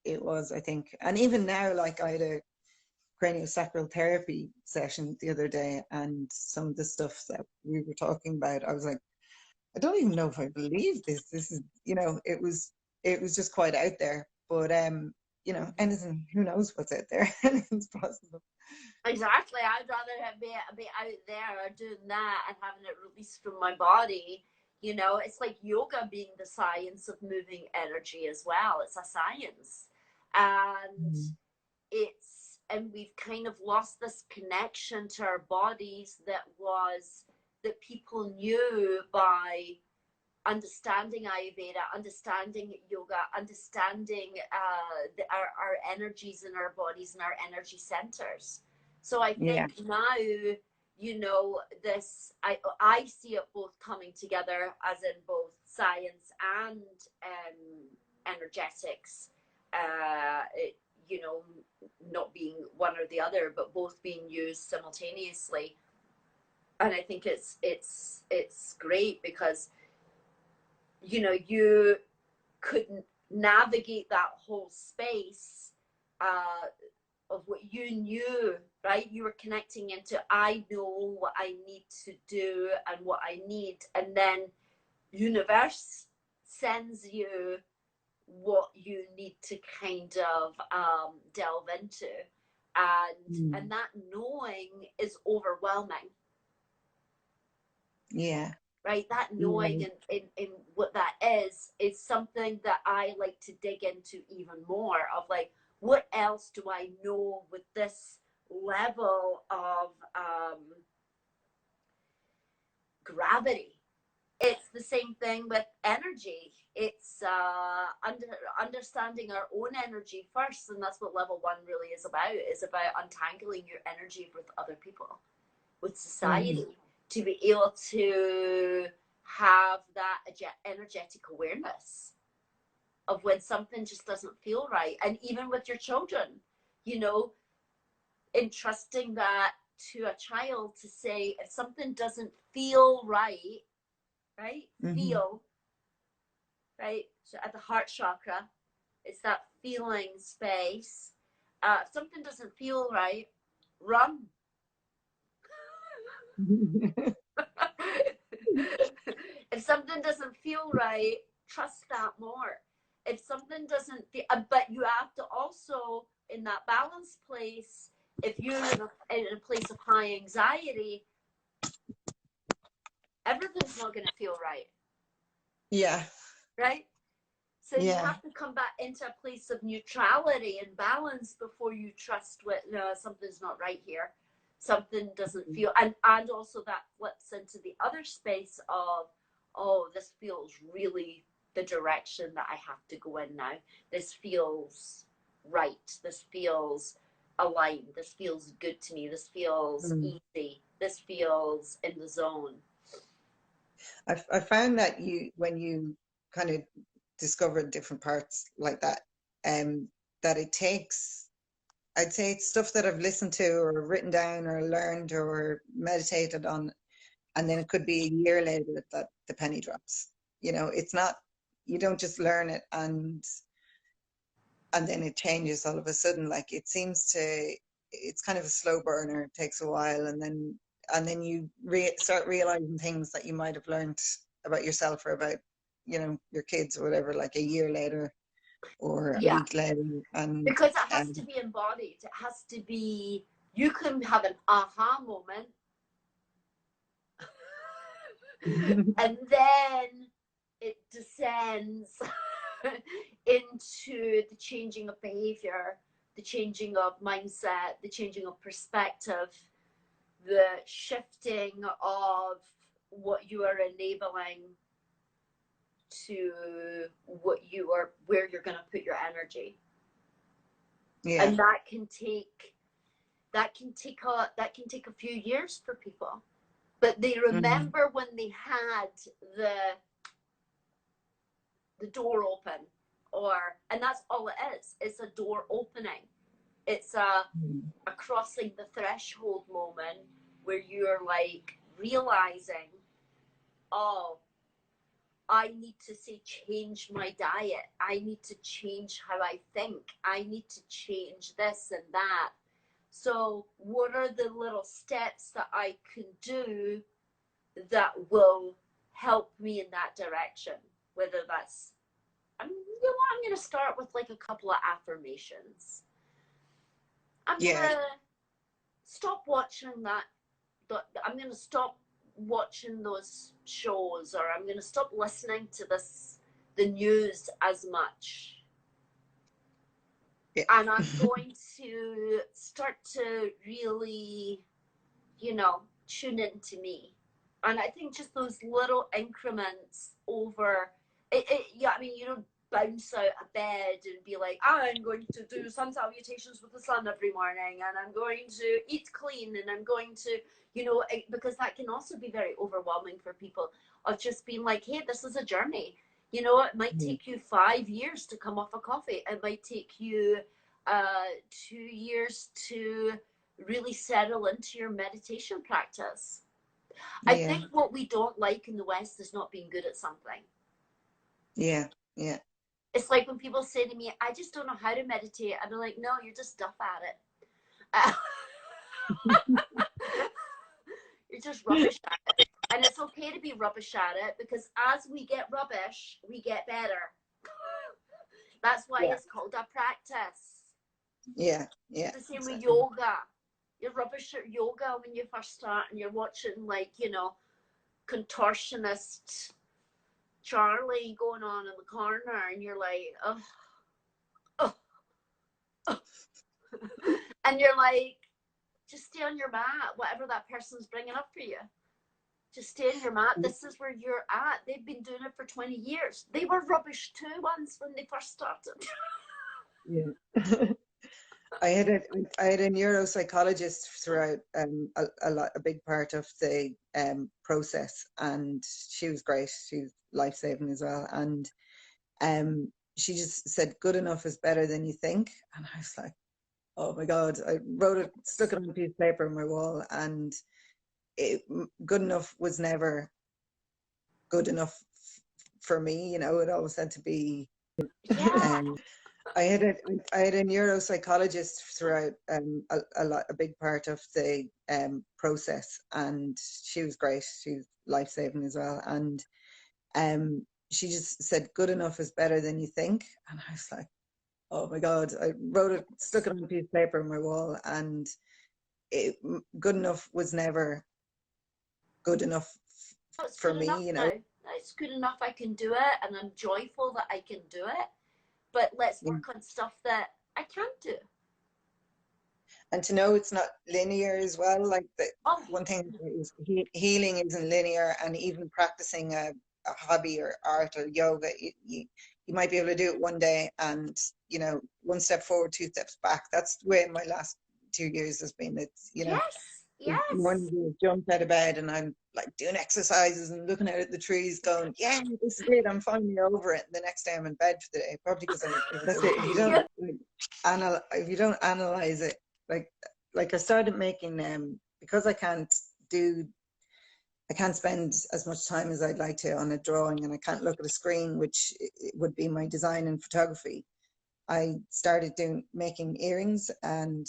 it was, I think. And even now, like, I had a craniosacral therapy session the other day, and some of the stuff that we were talking about, I was like, I don't even know if I believe this. This is, you know, it was just quite out there. But you know, anything, who knows what's out there? Anything's possible. Exactly. I'd rather be out there doing that and having it released from my body. You know, it's like yoga being the science of moving energy as well. It's a science. And and we've kind of lost this connection to our bodies that people knew by understanding Ayurveda, understanding yoga, understanding our energies in our bodies and our energy centers. So I think now, you know, this, I see it both coming together as in both science and energetics, you know, not being one or the other, but both being used simultaneously. And I think it's great because, you know, you couldn't navigate that whole space of what you knew, right? You were connecting into, I know what I need to do and what I need. And then universe sends you what you need to kind of delve into. And that knowing is overwhelming. Yeah. Right, that knowing in what that is something that I like to dig into even more of, like, what else do I know with this level of gravity? It's the same thing with energy. It's understanding our own energy first, and that's what level 1 really is about untangling your energy with other people, with society. To be able to have that energetic awareness of when something just doesn't feel right. And even with your children, you know, entrusting that to a child to say, if something doesn't feel right, feel, right? So at the heart chakra, it's that feeling space. If something doesn't feel right, run. If something doesn't feel right, trust that more. If something doesn't feel, but you have to also, in that balance place, if you're in a place of high anxiety, everything's not going to feel right. Yeah. Right? So you Yeah. have to come back into a place of neutrality and balance before you trust what, no, something's not right here. Something doesn't feel, and also that flips into the other space of, oh, this feels really the direction that I have to go in now. This feels right. This feels aligned. This feels good to me. This feels easy. This feels in the zone. I found that when you kind of discover different parts like that, that it takes, I'd say it's stuff that I've listened to or written down or learned or meditated on, and then it could be a year later that the penny drops. You know, it's not, you don't just learn it and then it changes all of a sudden. Like it seems to, it's kind of a slow burner. It takes a while, and then you start realizing things that you might have learned about yourself or about, you know, your kids or whatever, like a year later or a week later. And because it has to be embodied. It has to be, you can have an aha moment and then it descends into the changing of behavior, the changing of mindset, the changing of perspective, the shifting of what you are enabling to what you are, where you're going to put your energy. yeah. And that can take a few years for people, but they remember when they had the door open, and that's all it is. It's a door opening. It's a crossing the threshold moment where you're like realizing, oh, I need to change my diet. I need to change how I think. I need to change this and that. So what are the little steps that I can do that will help me in that direction? Whether that's, I'm going to start with like a couple of affirmations. I'm going to stop watching I'm going to stop watching those shows, or I'm going to stop listening to the news as much. Yeah. And I'm going to start to really, tune into me. And I think just those little increments over it, you don't bounce out of bed and be like, I'm going to do sun salutations with the sun every morning, and I'm going to eat clean, and I'm going to, because that can also be very overwhelming for people, of just being like, hey, this is a journey. It might take you 5 years to come off a coffee. It might take you 2 years to really settle into your meditation practice. Yeah. I think what we don't like in the West is not being good at something. Yeah. It's like when people say to me, I just don't know how to meditate. I'm like, no, you're just duff at it. You're just rubbish at it. And it's okay to be rubbish at it, because as we get rubbish, we get better. That's why it's called a practice. Yeah. It's the same with yoga. You're rubbish at yoga when you first start, and you're watching, like, contortionist Charlie going on in the corner, and you're like, oh. And you're like, just stay on your mat, whatever that person's bringing up for you. Just stay on your mat. This is where you're at. They've been doing it for 20 years. They were rubbish too once when they first started. Yeah. I had a neuropsychologist throughout a big part of the process, and she was great. She's life-saving as well. And she just said, good enough is better than you think. And I was like, oh my God. I wrote it, stuck it on a piece of paper on my wall, and good enough was never good enough for me. It always had to be. Yeah. I had a neuropsychologist throughout a big part of the process, and she was great. She was life-saving as well. And she just said, good enough is better than you think. And I was like, oh my God. I wrote it, stuck it on a piece of paper on my wall, and good enough was never good enough Oh, it's for good me, enough you now. know. It's good enough. I can do it, and I'm joyful that I can do it. But let's work on stuff that I can't do. And to know it's not linear as well. Like Oh, one thing is healing isn't linear, and even practicing a hobby or art or yoga, you might be able to do it one day, and you know, one step forward, two steps back. That's the way my last 2 years has been. It's, you know, yes. morning I jump out of bed and I'm like doing exercises and looking out at the trees, going, "Yeah, this is it. I'm finally over it." And the next day I'm in bed for the day, probably because that's it. If you don't if you don't analyze it, like I started making because I can't spend as much time as I'd like to on a drawing, and I can't look at a screen, which would be my design and photography. I started making earrings, and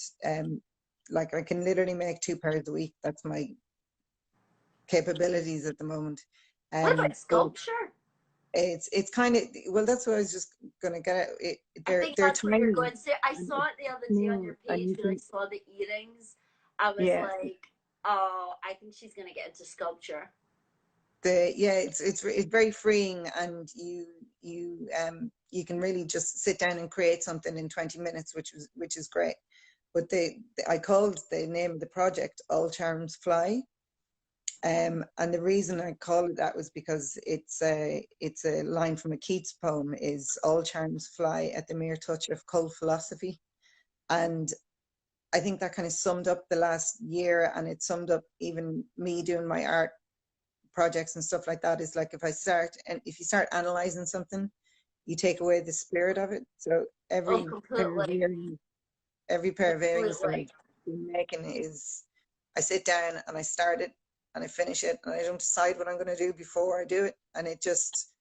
like I can literally make 2 pairs a week. That's my capabilities at the moment. What about sculpture? It's kind of, well, that's what I was just gonna get at. I think They're that's what tiny. you're going to say. I saw it the other day on your page when I saw the earrings. I was like, oh, I think she's going to get into sculpture. It's very freeing, and you can really just sit down and create something in 20 minutes, which is great. But I called the name of the project All Charms Fly. And the reason I call it that was because it's a line from a Keats poem, is all charms fly at the mere touch of cold philosophy. And I think that kind of summed up the last year, and it summed up even me doing my art projects and stuff like that. Is like, if you start analyzing something, you take away the spirit of it. So every pair of earrings that I've been making is, I sit down and I start it and I finish it, and I don't decide what I'm going to do before I do it. And it just,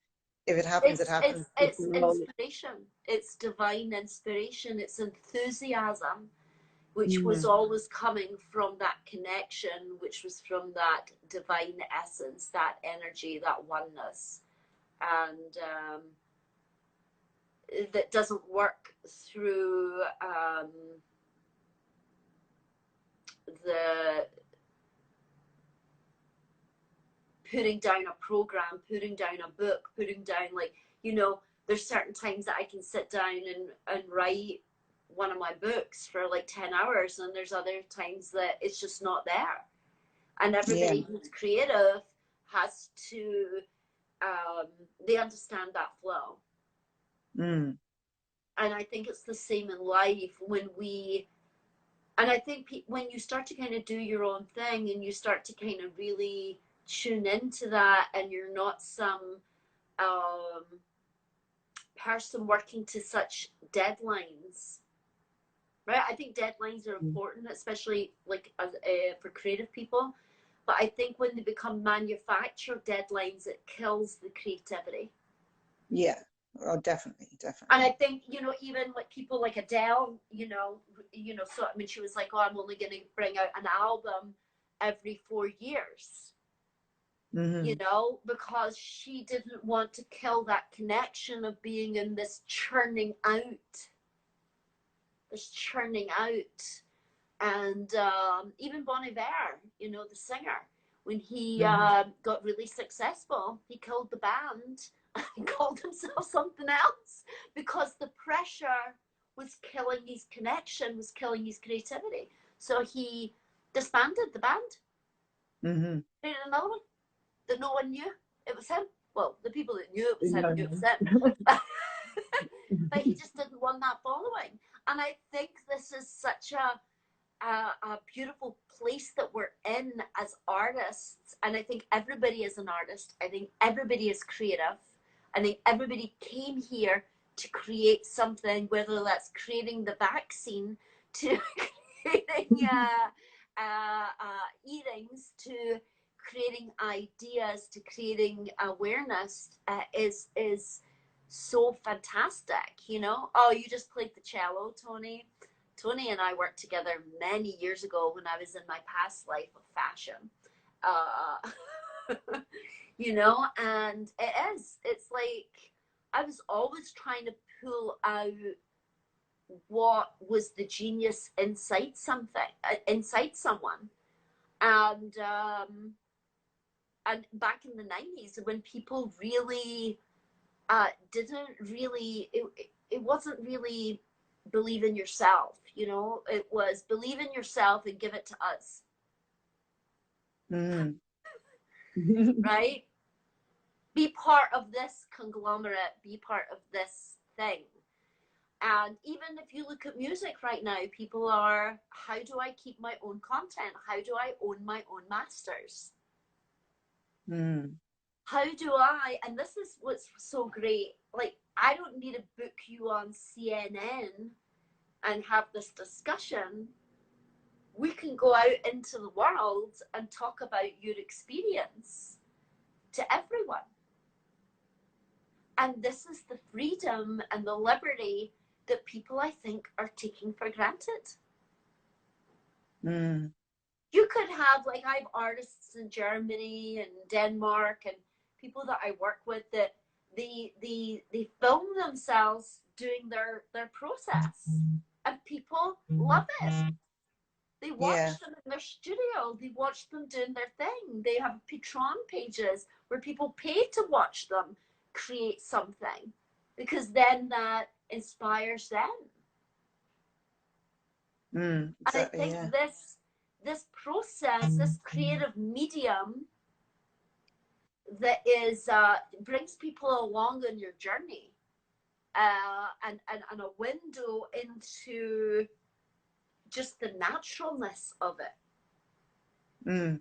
if it happens, it happens. It's inspiration. It's divine inspiration. It's enthusiasm, which was always coming from that connection, which was from that divine essence, that energy, that oneness. And that doesn't work through the putting down a program, putting down a book, putting down, like, you know, there's certain times that I can sit down and write one of my books for like 10 hours, and there's other times that it's just not there. And everybody who's creative has to, they understand that flow. And I think it's the same in life and I think when you start to kind of do your own thing, and you start to kind of really tune into that, and you're not some person working to such deadlines, right? I think deadlines are important, especially like for creative people. But I think when they become manufactured deadlines, it kills the creativity. Yeah. Oh, definitely. And I think, you know, even like people like Adele, you know, so I mean, she was like, oh, I'm only going to bring out an album every 4 years. You know, because she didn't want to kill that connection of being in this churning out. And even Bon Iver, you know, the singer, when he got really successful, he killed the band and called himself something else, because the pressure was killing his connection, was killing his creativity. So he disbanded the band. Created another one that no one knew it was him. Well, the people that knew it was him knew it was him. But he just didn't want that following. And I think this is such a beautiful place that we're in as artists. And I think everybody is an artist. I think everybody is creative. I think everybody came here to create something, whether that's creating the vaccine, to creating earrings, to creating ideas, to creating awareness, is so fantastic, you know. Oh, you just played the cello, Tony. Tony and I worked together many years ago when I was in my past life of fashion. you know, and it's like I was always trying to pull out what was the genius inside something, inside someone. And back in the 90s, when people really didn't really, it wasn't really believe in yourself, you know, it was believe in yourself and give it to us. Mm. Right? Be part of this conglomerate, be part of this thing. And even if you look at music right now, people are, how do I keep my own content? How do I own my own masters? Mm. How do I, and this is what's so great, like, I don't need to book you on CNN and have this discussion. We can go out into the world and talk about your experience to everyone. And this is the freedom and the liberty that people, I think, are taking for granted. Mm. You could have, like, I have artists in Germany and Denmark and people that I work with that they film themselves doing their process, and people love it. They watch them in their studio. They watch them doing their thing. They have Patreon pages where people pay to watch them create something, because then that inspires them. Exactly, and I think this process, this creative medium that is brings people along on your journey, and a window into just the naturalness of it.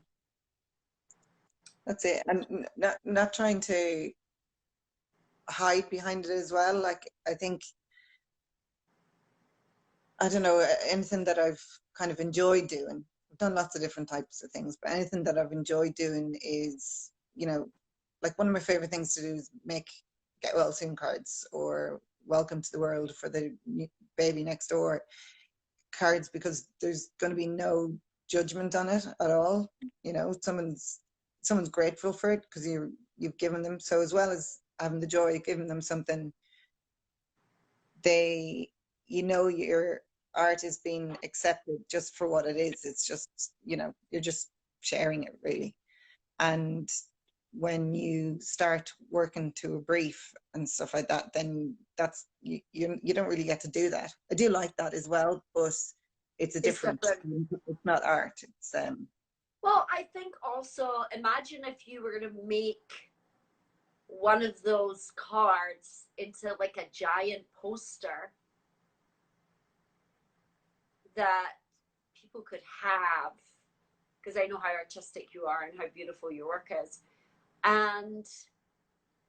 That's it. And not trying to hide behind it as well. Like, I think, I don't know, anything that I've kind of enjoyed doing, I've done lots of different types of things, but anything that I've enjoyed doing is, you know, like one of my favorite things to do is make get well soon cards, or welcome to the world for the baby next door cards, because there's going to be no judgment on it at all. You know, someone's grateful for it because you've given them. So as well as having the joy of giving them something, they, you know, your art is being accepted just for what it is. It's just, you know, you're just sharing it really. And when you start working to a brief and stuff like that, then that's you don't really get to do that. I do like that as well, but it's a different. It's not art. It's Well, I think also, imagine if you were going to make one of those cards into like a giant poster that people could have, because I know how artistic you are and how beautiful your work is. And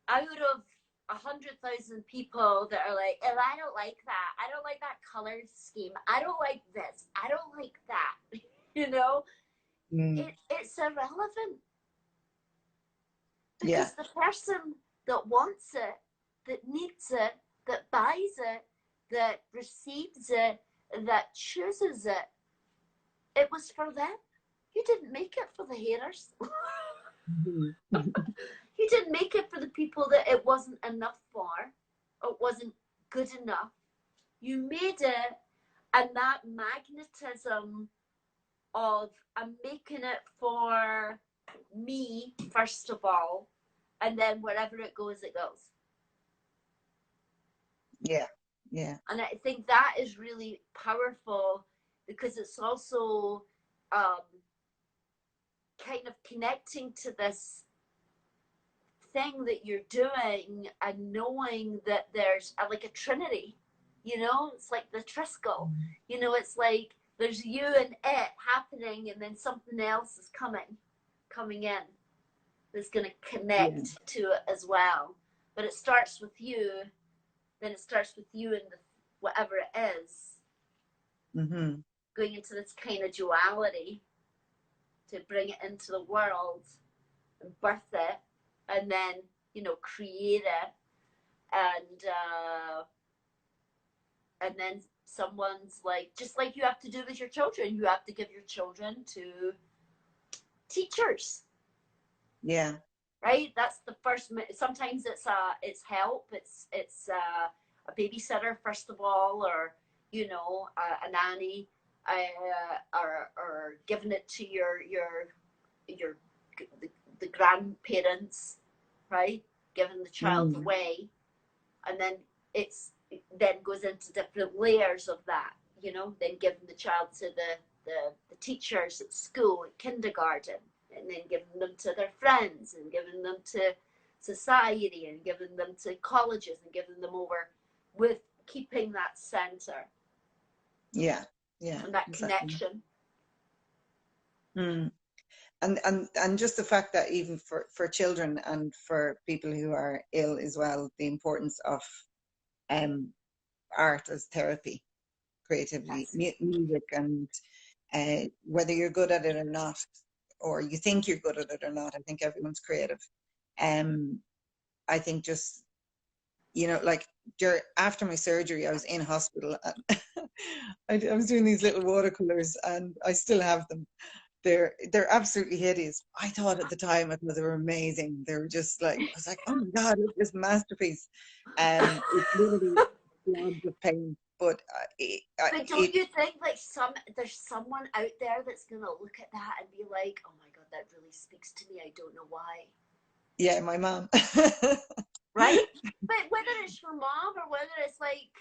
out of 100,000 people that are like, oh, I don't like that. I don't like that color scheme. I don't like this. I don't like that. You know, it's irrelevant. Because the person that wants it, that needs it, that buys it, that receives it, that chooses it, it was for them. You didn't make it for the haters. You didn't make it for the people that it wasn't enough for, or it wasn't good enough. You made it, and that magnetism of, I'm making it for me, first of all, and then wherever it goes, it goes. Yeah. And I think that is really powerful, because it's also kind of connecting to this thing that you're doing, and knowing that there's like a trinity, you know, it's like the Triskel, you know, it's like there's you and it happening, and then something else is coming in that's going to connect to it as well. But it starts with you, then it starts with you and whatever it is, going into this kind of duality to bring it into the world and birth it, and then, you know, create it, and then someone's like, just like you have to do with your children, you have to give your children to teachers. Yeah. right? That's the first. Sometimes it's help. It's a babysitter first of all, or you know, a nanny, or giving it to your the grandparents, right? Giving the child away, and then then goes into different layers of that, you know, then giving the child to the teachers at school, at kindergarten, and then giving them to their friends, and giving them to society, and giving them to colleges, and giving them over, with keeping that center. Yeah. And that Exactly. connection. And just the fact that even for children and for people who are ill as well, the importance of art as therapy, creativity, Yes. music, and whether you're good at it or not, or you think you're good at it or not, I think everyone's creative. I think just, you know, like after my surgery, I was in hospital and I was doing these little watercolors, and I still have them. They're absolutely hideous. I thought at the time I thought they were amazing. They were just like, I was like, oh my God, look at this masterpiece. It's literally blobs of paint, but But don't you think like there's someone out there that's gonna look at that and be like, oh my God, that really speaks to me. I don't know why. Yeah, my mom. Right? But whether it's your mom or whether it's like,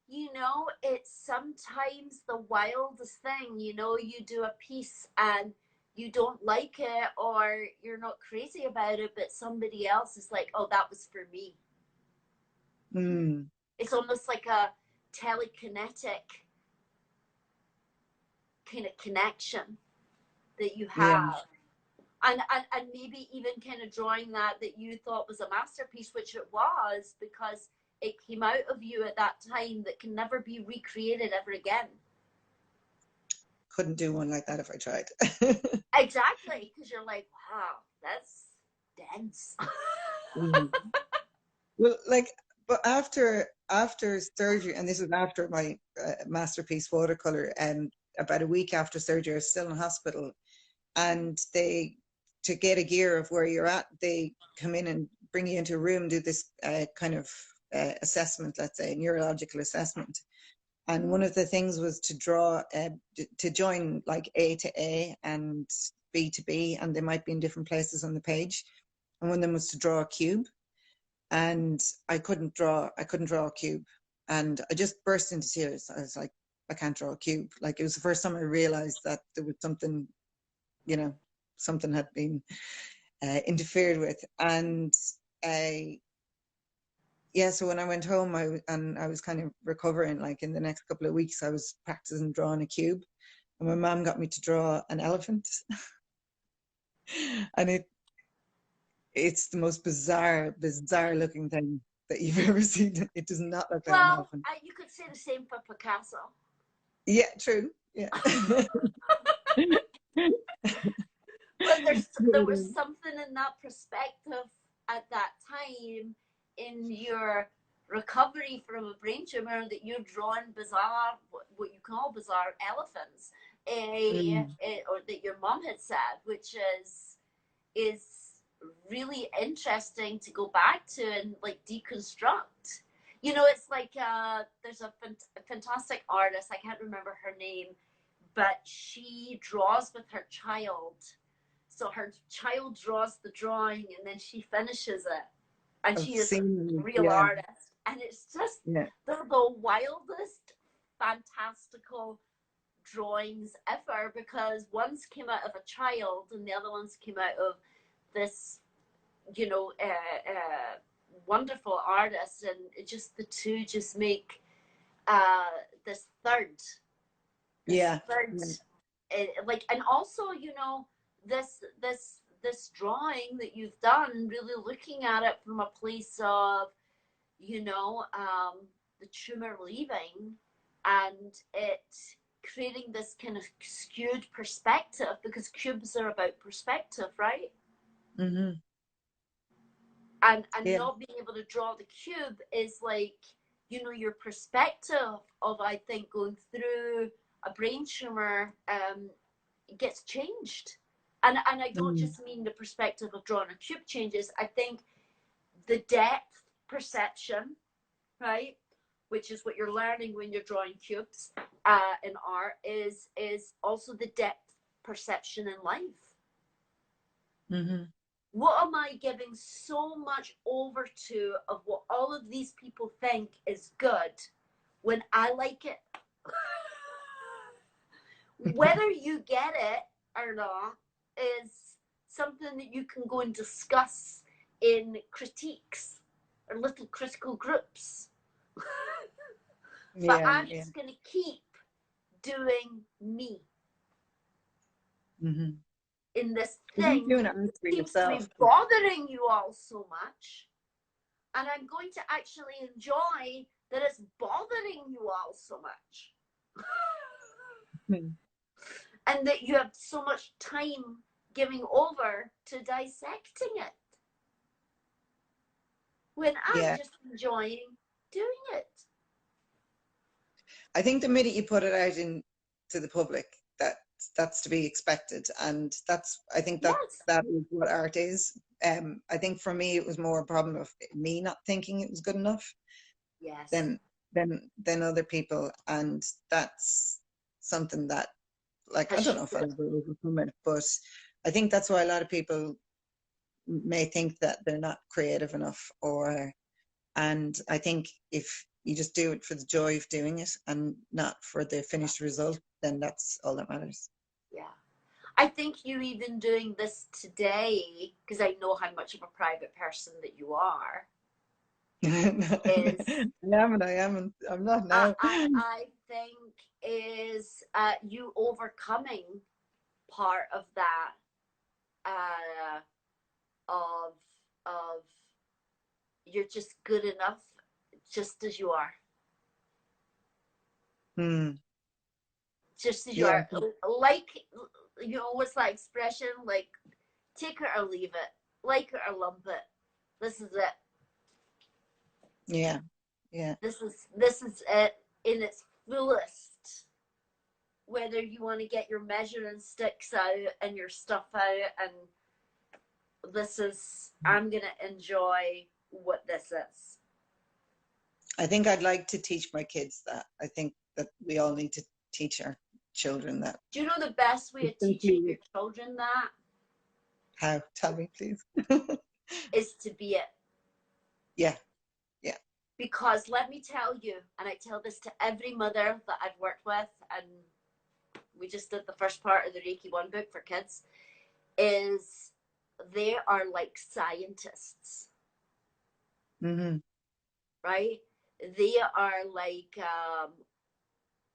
you know, it's sometimes the wildest thing, you know, you do a piece and you don't like it or you're not crazy about it, but somebody else is like, oh, that was for me. It's almost like a telekinetic kind of connection that you have. And maybe even kind of drawing that you thought was a masterpiece, which it was, because it came out of you at that time, that can never be recreated ever again. Couldn't do one like that if I tried. Exactly, because you're like, wow, that's dense. Well, like, but after surgery, and this was after my masterpiece watercolor, and about a week after surgery, I was still in hospital, and to get a gear of where you're at, they come in and bring you into a room, do this kind of assessment, let's say, neurological assessment. And one of the things was to draw, to join like A to A and B to B, and they might be in different places on the page. And one of them was to draw a cube. And I couldn't draw a cube. And I just burst into tears. I was like, I can't draw a cube. Like, it was the first time I realized that there was something, you know, something had been interfered with. And yeah, so when I went home, I was kind of recovering. Like, in the next couple of weeks, I was practicing drawing a cube, and my mom got me to draw an elephant, and it's the most bizarre looking thing that you've ever seen. It does not look like an elephant. You could say the same for Picasso. Yeah, true. Yeah. But there was something in that perspective at that time in your recovery from a brain tumor, that you're drawing bizarre, what you call bizarre elephants, or that your mom had said, which is really interesting to go back to and like deconstruct. You know, it's like there's a fantastic artist, I can't remember her name, but she draws with her child. So her child draws the drawing and then she finishes it. And she is a real artist. And it's just, they're the wildest, fantastical drawings ever, because one's came out of a child and the other ones came out of this, you know, wonderful artist. And it just, the two just make this third. Like, and also, you know, this drawing that you've done, really looking at it from a place of, you know, the tumor leaving, and it creating this kind of skewed perspective, because cubes are about perspective, right? And not being able to draw the cube is like, you know, your perspective of, I think, going through a brain tumor gets changed. And I don't just mean the perspective of drawing a cube changes. I think the depth perception, right, which is what you're learning when you're drawing cubes in art, is also the depth perception in life. Mm-hmm. What am I giving so much over to of what all of these people think is good when I like it? Whether you get it or not is something that you can go and discuss in critiques or little critical groups. But I'm just going to keep doing me. Mm-hmm. In this thing that seems to be yourself. bothering you all so much. And I'm going to actually enjoy that it's bothering you all so much. And that you have so much time giving over to dissecting it. When I'm just enjoying doing it. I think the minute you put it out to the public, that's to be expected, and I think that is what art is. I think for me it was more a problem of me not thinking it was good enough than other people, and that's something that, like, I don't know if I'll ever overcome it, but I think that's why a lot of people may think that they're not creative enough, and I think if you just do it for the joy of doing it and not for the finished result, then that's all that matters. Yeah. I think you even doing this today, because I know how much of a private person that you are. I'm not now. I think is you overcoming part of that of you're just good enough just as you are. Just as you are. Like, you know, what's that expression? Like, take it or leave it. Like it or lump it. This is it. Yeah. This is it in its fullest. Whether you want to get your measuring sticks out and your stuff out, and this is, I'm going to enjoy what this is. I think I'd like to teach my kids that. I think that we all need to teach our children that. Do you know the best way of teaching your children that? How? Tell me, please. Is to be it. Yeah. Because let me tell you, and I tell this to every mother that I've worked with, and we just did the first part of the Reiki 1 book for kids, is they are like scientists. Mm-hmm. Right? They are like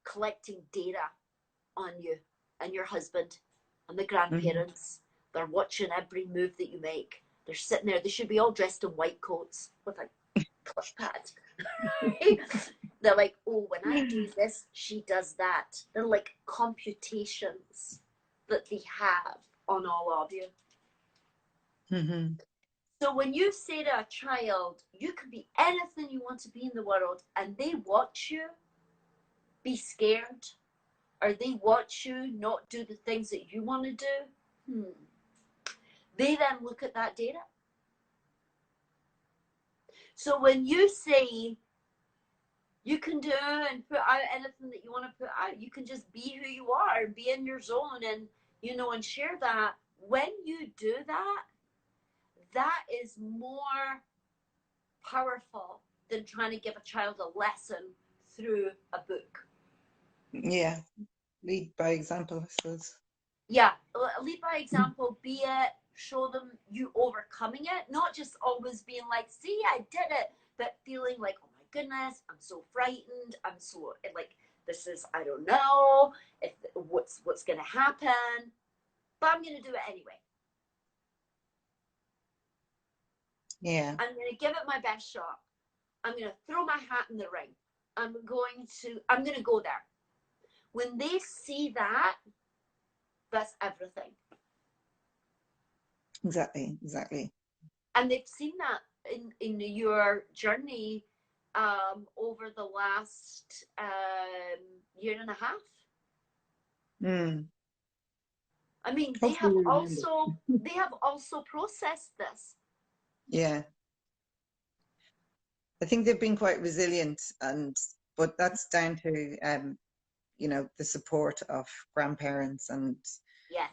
collecting data on you and your husband and the grandparents. They're watching every move that you make. They're sitting there. They should be all dressed in white coats with a push pad. They're like, oh, when I do this, she does that. They're like computations that they have on all of you. Mm-hmm. So when you say to a child, you can be anything you want to be in the world, and they watch you be scared, or they watch you not do the things that you want to do, they then look at that data. So when you say you can do and put out anything that you want to put out, you can just be who you are, be in your zone, and, you know, and share that. When you do that, that is more powerful than trying to give a child a lesson through a book. Yeah. Lead by example, I suppose. Yeah, lead by example, be it, show them you overcoming it, not just always being like, see, I did it, but feeling like, oh my goodness, I'm so frightened, I'm so, like, this is, I don't know if what's going to happen, but I'm going to do it anyway. Yeah. I'm going to give it my best shot. I'm going to throw my hat in the ring. I'm going to go there. When they see that, that's everything. Exactly. And they've seen that in your journey over the last year and a half. I mean, Hopefully we remember. they have also processed this. Yeah. I think they've been quite resilient, but that's down to you know, the support of grandparents and Yes.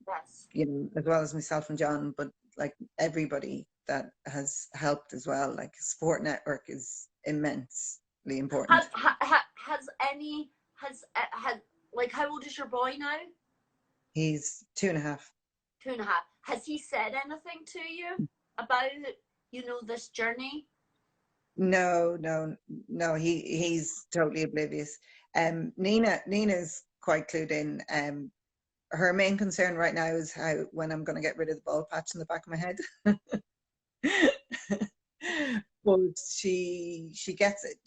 Yes. you know, as well as myself and John, but like everybody that has helped as well. Like support network is immensely important. Has like, how old is your boy now? He's 2.5. 2.5. Has he said anything to you about, you know, this journey? No, no, no. He's totally oblivious. Nina's quite clued in. Her main concern right now is how when I'm going to get rid of the bald patch in the back of my head. But she gets it.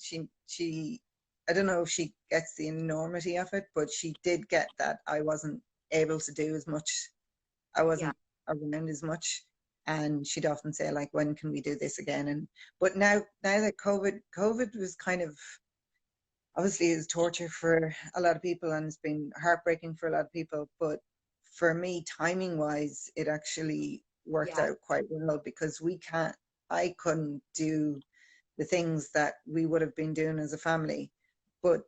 She I don't know if she gets the enormity of it, but she did get that I wasn't able to do as much. I wasn't around as much. And she'd often say, like, when can we do this again? And but now that COVID was kind of obviously is torture for a lot of people, and it's been heartbreaking for a lot of people. But for me, timing wise, it actually worked out quite well, because I couldn't do the things that we would have been doing as a family. But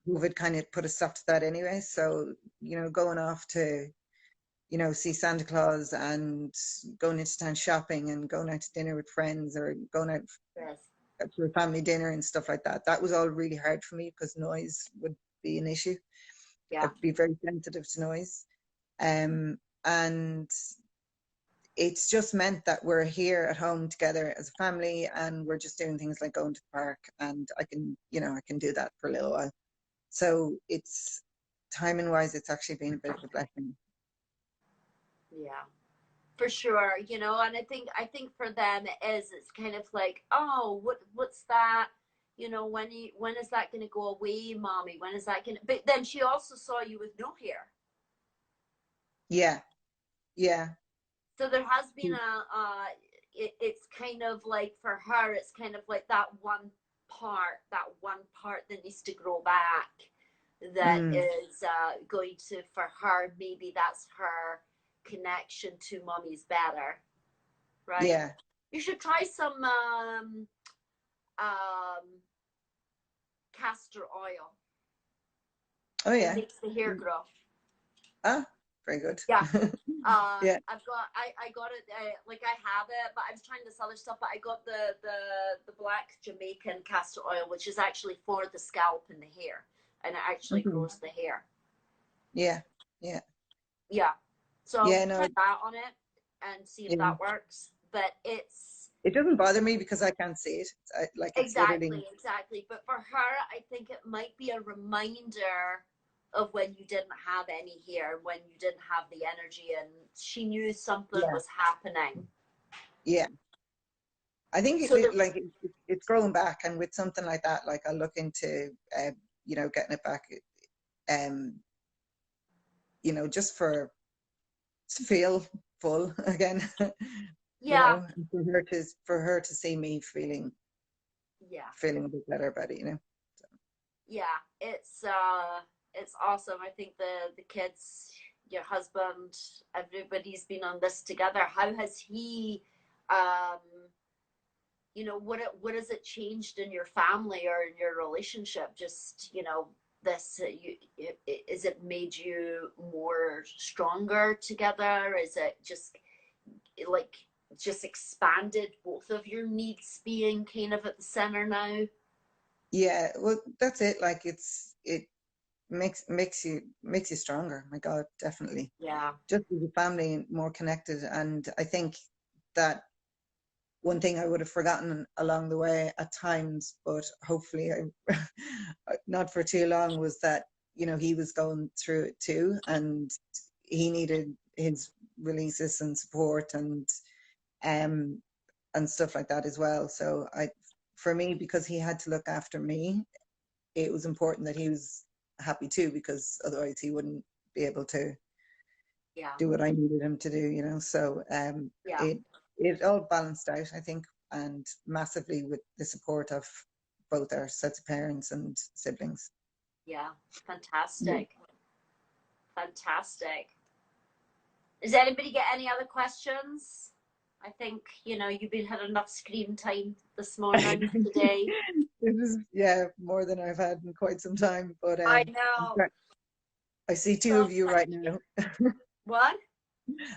COVID kind of put a stop to that anyway. So, you know, going off to, you know, see Santa Claus and going into town shopping and going out to dinner with friends, or going out for a family dinner and stuff like that. That was all really hard for me because noise would be an issue. Yeah. I'd be very sensitive to noise. And it's just meant that we're here at home together as a family, and we're just doing things like going to the park, and I can do that for a little while. So it's timing wise, it's actually been a bit of a blessing. Yeah, for sure. You know, and I think for them it's kind of like, oh, what's that? You know, when is that going to go away, mommy? When is that going to? But then she also saw you with no hair. Yeah. So there has been it's kind of like, for her, it's kind of like that one part that needs to grow back, that is going to, for her, maybe that's her connection to mommy's better, right? Yeah. You should try some castor oil. Oh yeah. It makes the hair grow. Ah, very good. Yeah. Yeah. I got it, like I have it, but I was trying this other stuff, but I got the black Jamaican castor oil, which is actually for the scalp and the hair, and it actually grows the hair. Yeah. So try that on it and see if that works. But it doesn't bother me because I can't see it. Exactly. But for her, I think it might be a reminder of when you didn't have any hair, when you didn't have the energy, and she knew something was happening. Yeah. I think it's growing back, and with something like that, like I'll look into, you know, getting it back, you know, just to feel full again. You know, for her to see me feeling a bit better about it, you know. So. Yeah, it's awesome. I think the kids, your husband, everybody's been on this together. How has he, you know, what has it changed in your family or in your relationship? Just, you know, this, is it made you more stronger together? Is it just like just expanded both of your needs being kind of at the center now? Yeah, well, that's it. Like it makes you stronger. My God, definitely. Yeah. Just as a family, more connected. And I think that one thing I would have forgotten along the way at times, but hopefully not for too long, was that, you know, he was going through it too, and he needed his releases and support and stuff like that as well. So for me, because he had to look after me, it was important that he was happy too, because otherwise he wouldn't be able to do what I needed him to do, you know. So it all balanced out, I think, and massively with the support of both our sets of parents and siblings. Yeah, fantastic. Fantastic. Does anybody get any other questions? I think, you know, you've been had enough screen time this morning, today. It is, yeah, more than I've had in quite some time. But I know. I see two So, of you right now. what?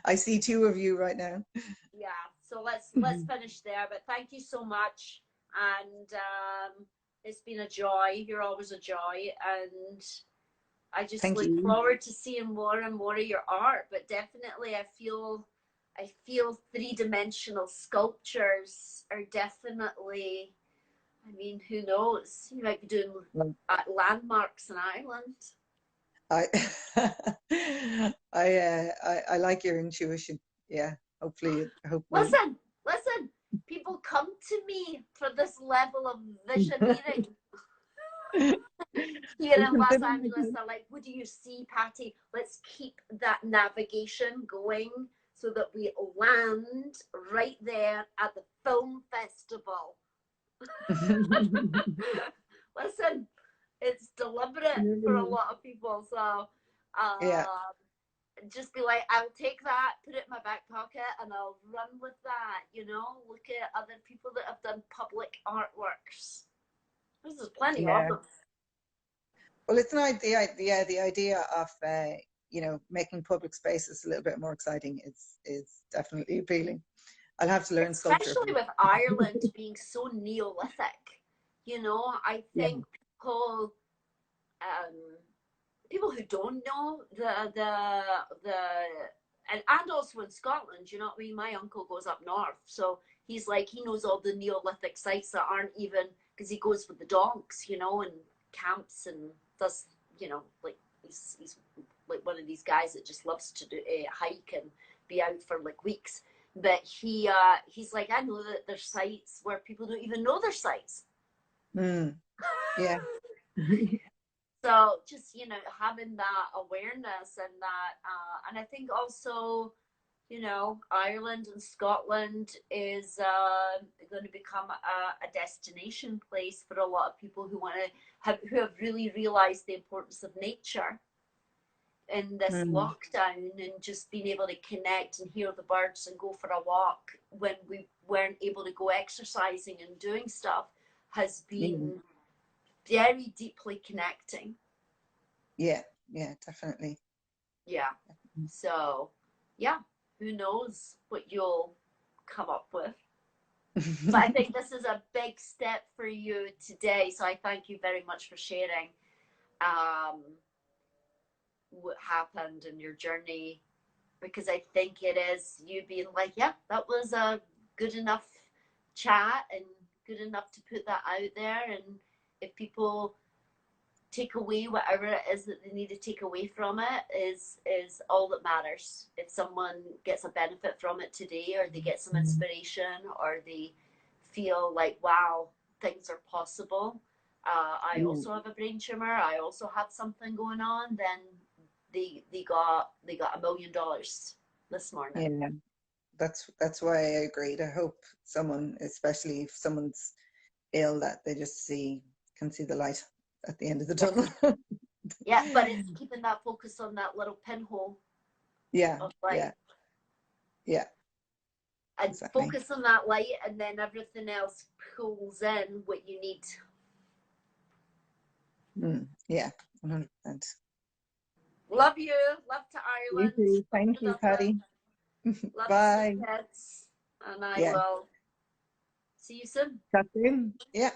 I see two of you right now. Yeah. So let's finish there. But thank you so much, and it's been a joy. You're always a joy, and I just Thank look you. forward to seeing more and more of your art. But definitely, I feel three-dimensional sculptures are definitely. I mean, who knows? You might be doing landmarks in Ireland. I like your intuition. Yeah, hopefully. Listen. People come to me for this level of visioneering. Here in Los Angeles, they're like, what do you see, Patti? Let's keep that navigation going so that we land right there at the film festival. Listen, it's deliberate for a lot of people. So yeah, just be like, I'll take that, put it in my back pocket, and I'll run with that. You know, look at other people that have done public artworks. There's plenty of them. Well, it's an idea. Yeah, the idea of you know, making public spaces a little bit more exciting is definitely appealing. I'll have to learn sculpture. Especially with Ireland being so Neolithic. You know, I think people who don't know and also in Scotland, you know what I mean? My uncle goes up north, so he's like, he knows all the Neolithic sites that aren't even, because he goes with the donks, you know, and camps and does, you know, like he's like one of these guys that just loves to do a hike and be out for like weeks. But he's like, I know that there's sites where people don't even know there's sites. Yeah. So just, you know, having that awareness and that, and I think also, you know, Ireland and Scotland is going to become a destination place for a lot of people who who have really realized the importance of nature in this lockdown, and just being able to connect and hear the birds and go for a walk when we weren't able to go exercising and doing stuff has been very deeply connecting. Yeah, definitely. Yeah. So, yeah, who knows what you'll come up with. But I think this is a big step for you today. So I thank you very much for sharing what happened in your journey, because I think it is you being like, yeah, that was a good enough chat and good enough to put that out there. And if people take away whatever it is that they need to take away from it, is all that matters. If someone gets a benefit from it today, or they get some inspiration, or they feel like, wow, things are possible. I also have a brain tumor. I also have something going on. Then they got $1 million this morning. Yeah, that's why I agreed. I hope someone, especially if someone's ill, that they just can see the light at the end of the tunnel. Yeah, but it's keeping that focus on that little pinhole. Yeah, of light. Yeah. And exactly. Focus on that light, and then everything else pulls in what you need. Yeah, 100%. Love you. Love to Ireland. You too. Thank you, Patti. Bye. Kids, and I will see you soon. Talk soon. Yeah.